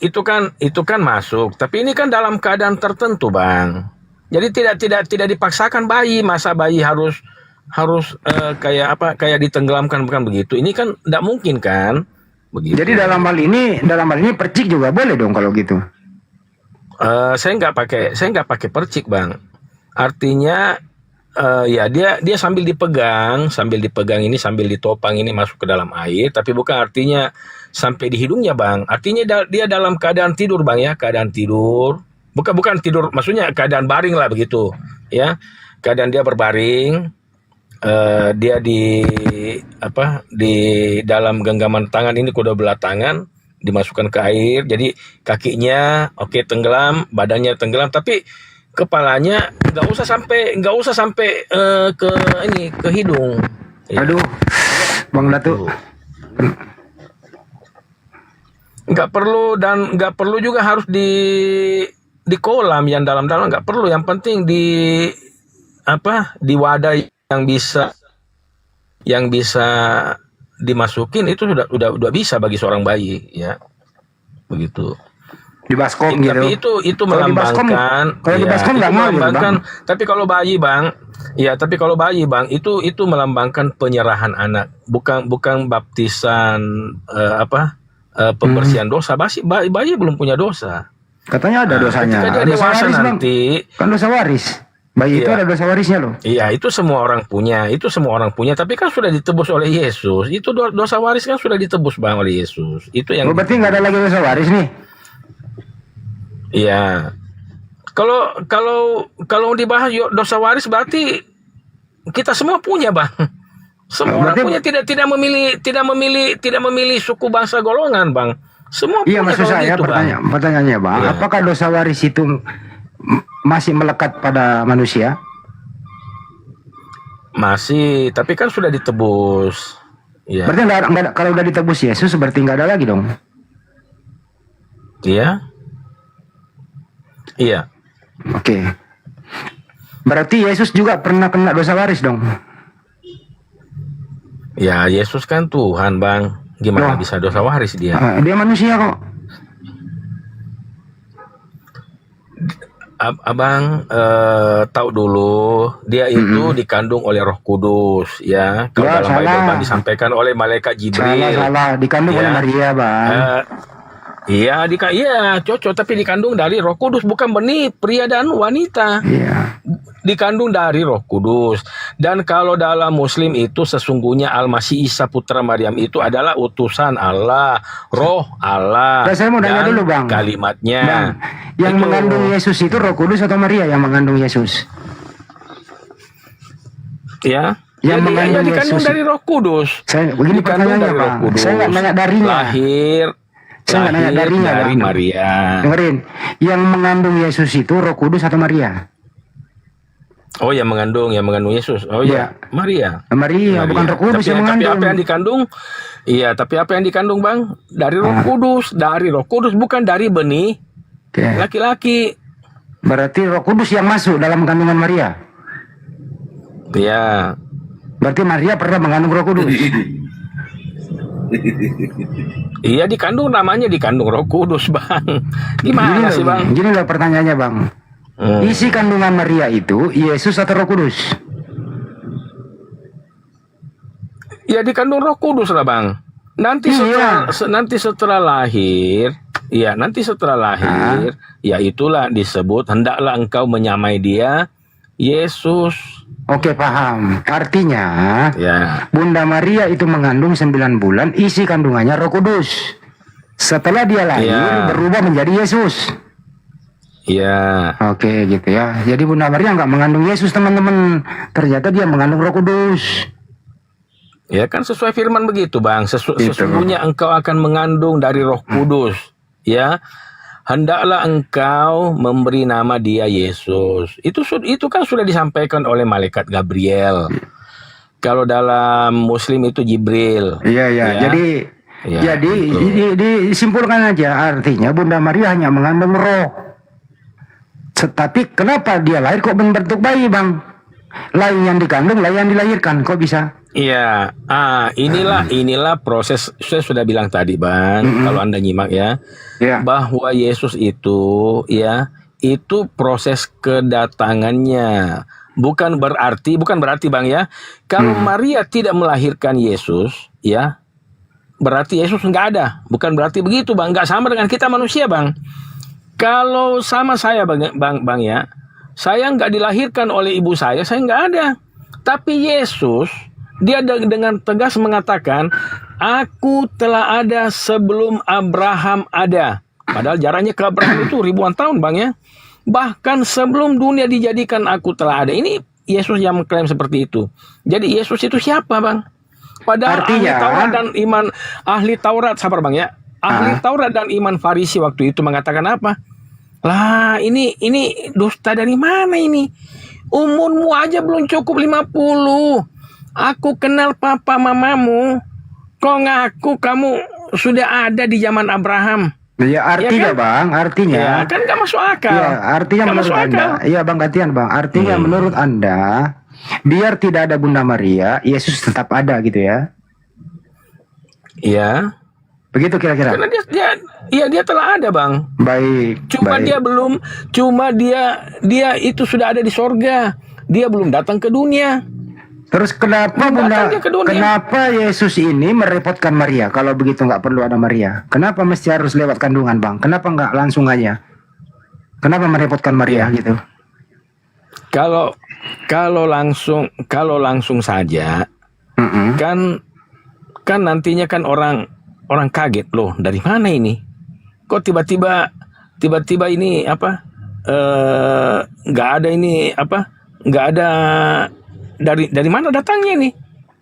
masuk, tapi ini kan dalam keadaan tertentu, Bang. Jadi tidak dipaksakan bayi, masa bayi harus kayak ditenggelamkan, bukan begitu. Ini kan tidak mungkin kan begitu. Jadi dalam hal ini percik juga boleh dong kalau gitu. Saya nggak pakai percik, Bang. Artinya ya dia sambil dipegang ini, sambil ditopang ini masuk ke dalam air, tapi bukan artinya sampai di hidungnya, Bang. Artinya dia dalam keadaan tidur, Bang, ya, keadaan tidur. Bukan tidur, maksudnya keadaan baring lah begitu, ya. Keadaan dia berbaring. Dia di dalam genggaman tangan ini, kedua belah tangan dimasukkan ke air, jadi kakinya tenggelam, badannya tenggelam, tapi kepalanya nggak usah sampai ke hidung. Aduh, Bang Datu. Nggak perlu juga harus di kolam yang dalam-dalam, nggak perlu. Yang penting di wadah yang bisa dimasukin, itu udah bisa bagi seorang bayi, ya, begitu. Di baskom gitu. Tapi itu melambangkan. Kalau di baskom nggak mau, Bang. Tapi kalau bayi, Bang, itu melambangkan penyerahan anak, bukan baptisan pembersihan dosa. Bayi belum punya dosa. Katanya ada dosanya. Ketika dia dewasa nanti, kan dosa waris. Bayi itu ada dosa warisnya loh. Iya, itu semua orang punya. Tapi kan sudah ditebus oleh Yesus. Itu dosa waris kan sudah ditebus, Bang, oleh Yesus. Itu yang. Berarti nggak ada lagi dosa waris nih. Iya. Kalau dibahas dosa waris, berarti kita semua punya, Bang. Semua orang punya, tidak memilih suku, bangsa, golongan, Bang. Semua iya, punya. maksud saya gitu, pertanyaannya, Bang, ya. Apakah dosa waris itu masih melekat pada manusia? Masih, tapi kan sudah ditebus. Ya. Berarti kalau udah ditebus Yesus, berarti nggak ada lagi dong? Iya. Iya. Oke. Berarti Yesus juga pernah kena dosa waris dong? Ya, Yesus kan Tuhan, Bang. Gimana bisa dosa waris dia? Dia manusia kok. Abang tahu dulu, dia itu dikandung oleh Roh Kudus, ya. Kalau dalam Bible disampaikan oleh malaikat Jibril. Salah, dikandung oleh Maria, Bang. Iya, cocok, tapi dikandung dari Roh Kudus, bukan benih pria dan wanita. Iya. Dikandung dari Roh Kudus. Dan kalau dalam Muslim itu sesungguhnya Al-Masih Isa putra Maryam itu adalah utusan Allah, Roh Allah. Saya mau nanya dulu, Bang. Kalimatnya. Bang, yang mengandung Yesus itu Roh Kudus atau Maria yang mengandung Yesus? Ya. Yang mengandung dikandung Yesus dari Roh Kudus. Begini pertanyaannya, Bang. Saya nggak nanya darinya. Lahir dari Bang. Maria. Dengerin, yang mengandung Yesus itu Roh Kudus atau Maria? Oh, yang mengandung Yesus. Oh ya, Maria. Maria, bukan Roh Kudus yang mengandung. Tapi apa yang dikandung? Iya, tapi apa yang dikandung, Bang? Dari Roh Kudus, bukan dari benih laki-laki. Berarti Roh Kudus yang masuk dalam kandungan Maria. Iya. Berarti Maria pernah mengandung Roh Kudus. Iya, dikandung Roh Kudus, Bang. Gimana sih, Bang? Gini loh pertanyaannya, Bang. Isi kandungan Maria itu Yesus atau Roh Kudus? Ya dikandung Roh Kudus lah, Bang. Nanti setelah lahir, ya itulah disebut hendaklah engkau menyamai dia Yesus. Oke, paham. Artinya, Ya. Bunda Maria itu mengandung 9 bulan, isi kandungannya Roh Kudus. Setelah dia lahir, Ya. berubah menjadi Yesus. Ya. Oke, gitu ya. Jadi Bunda Maria nggak mengandung Yesus, teman-teman. Ternyata dia mengandung Roh Kudus. Ya kan sesuai firman begitu, Bang. Sesungguhnya engkau akan mengandung dari Roh Kudus. Ya. Hendaklah engkau memberi nama dia Yesus. Itu kan sudah disampaikan oleh malaikat Gabriel. Kalau dalam Muslim itu Jibril. Iya, iya. Ya. Jadi disimpulkan aja, artinya Bunda Maria hanya mengandung roh. Tetapi kenapa dia lahir kok berbentuk bayi, Bang? Lain yang dikandung, lain yang dilahirkan, kok bisa? Iya, inilah proses. Saya sudah bilang tadi, Bang, kalau Anda nyimak ya, Iya. bahwa Yesus itu proses kedatangannya. Bukan berarti, Bang ya, kalau Maria tidak melahirkan Yesus, ya, berarti Yesus nggak ada. Bukan berarti begitu, Bang. Nggak sama dengan kita manusia, Bang. Kalau sama saya, Bang ya, saya nggak dilahirkan oleh ibu saya nggak ada. Tapi Yesus, dia dengan tegas mengatakan, aku telah ada sebelum Abraham ada. Padahal jaraknya ke Abraham itu ribuan tahun, Bang ya. Bahkan sebelum dunia dijadikan aku telah ada. Ini Yesus yang mengklaim seperti itu. Jadi Yesus itu siapa, Bang? Padahal Artinya, ahli Taurat, sabar Bang ya. Ahli Taurat dan iman Farisi waktu itu mengatakan apa? Lah, ini dusta dari mana ini? Umurmu aja belum cukup 50. Aku kenal papa mamamu. Kok ngaku kamu sudah ada di zaman Abraham? Ya artinya, Ya kan? Bang, artinya. Ya kan gak masuk akal. Ya, artinya Nggak menurut masuk Anda. akal. Iya, Bang, gantian, Bang. Artinya menurut Anda, biar tidak ada Bunda Maria, Yesus tetap ada gitu ya? Iya. Begitu kira-kira? Karena dia telah ada, Bang. Baik. Cuma baik. dia belum, dia itu sudah ada di sorga. Dia belum datang ke dunia. Terus kenapa Datangnya ke dunia. kenapa Yesus ini merepotkan Maria? Kalau begitu nggak perlu ada Maria. Kenapa mesti harus lewat kandungan, Bang? Kenapa nggak langsung aja? Kenapa merepotkan Maria gitu? Kalau langsung saja, kan nantinya kan orang kaget, loh, dari mana ini? Kok tiba-tiba ini apa? Nggak ada ini apa? Nggak ada, dari mana datangnya ini?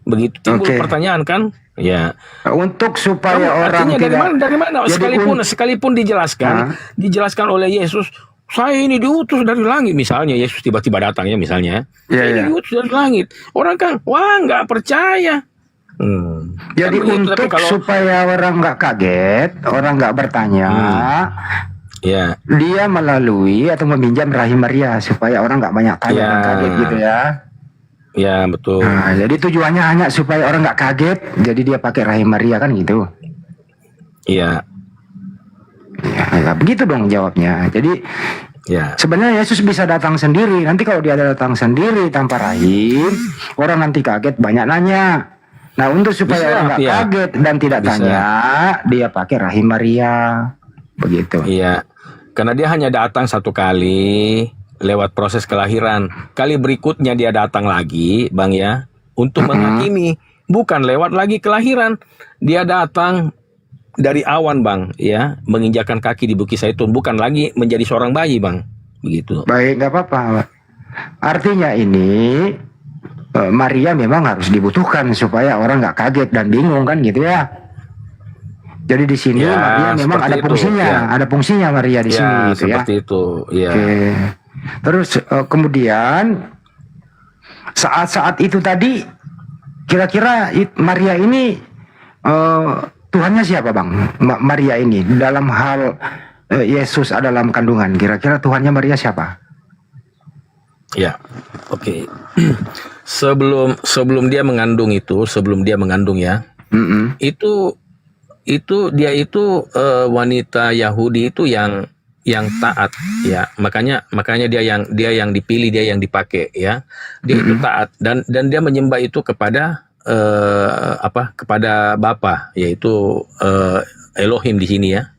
Begitu timbul pertanyaan kan? Ya. Untuk supaya orang Artinya tidak dari mana? Jadi Sekalipun dijelaskan oleh Yesus, saya ini diutus dari langit, misalnya Yesus tiba-tiba datang ya misalnya. Iya, Saya iya. diutus dari langit. Orang kan, wah, nggak percaya. Jadi Kan begitu, untuk tapi supaya orang nggak kaget, orang nggak bertanya, Ya, dia melalui atau meminjam rahim Maria supaya orang nggak banyak tanya dan kaget gitu ya. ya betul. Nah, jadi tujuannya hanya supaya orang nggak kaget, jadi dia pakai rahim Maria kan gitu. Iya, Ya, begitu dong jawabnya. Jadi ya. sebenarnya Yesus bisa datang sendiri. Nanti kalau dia datang sendiri tanpa rahim, orang nanti kaget banyak nanya. Nah, untuk supaya Bisa, orang nggak iya. kaget dan tidak Bisa. tanya, dia pakai rahim Maria. Begitu. Iya, karena dia hanya datang satu kali lewat proses kelahiran. Kali berikutnya dia datang lagi, Bang ya, untuk menghakimi, bukan lewat lagi kelahiran. Dia datang dari awan, Bang, ya, menginjakan kaki di Bukit Zaitun, bukan lagi menjadi seorang bayi, Bang. Begitu. Baik, nggak apa-apa. Artinya ini Maria memang harus dibutuhkan supaya orang nggak kaget dan bingung kan gitu ya. Jadi di sini Ya, Maria memang seperti ada itu, fungsinya, ya. ada fungsinya Maria di sini gitu ya. Seperti itu, ya. Oke. Terus kemudian saat-saat itu tadi kira-kira Maria ini Tuhannya siapa, Bang? Maria ini dalam hal Yesus ada dalam kandungan. Kira-kira Tuhannya Maria siapa? Ya, oke. Sebelum dia mengandung ya, itu dia itu wanita Yahudi itu yang taat ya, makanya dia yang dipilih, dia yang dipakai ya, dia itu taat dan dia menyembah itu kepada kepada Bapa, yaitu Elohim di sini ya.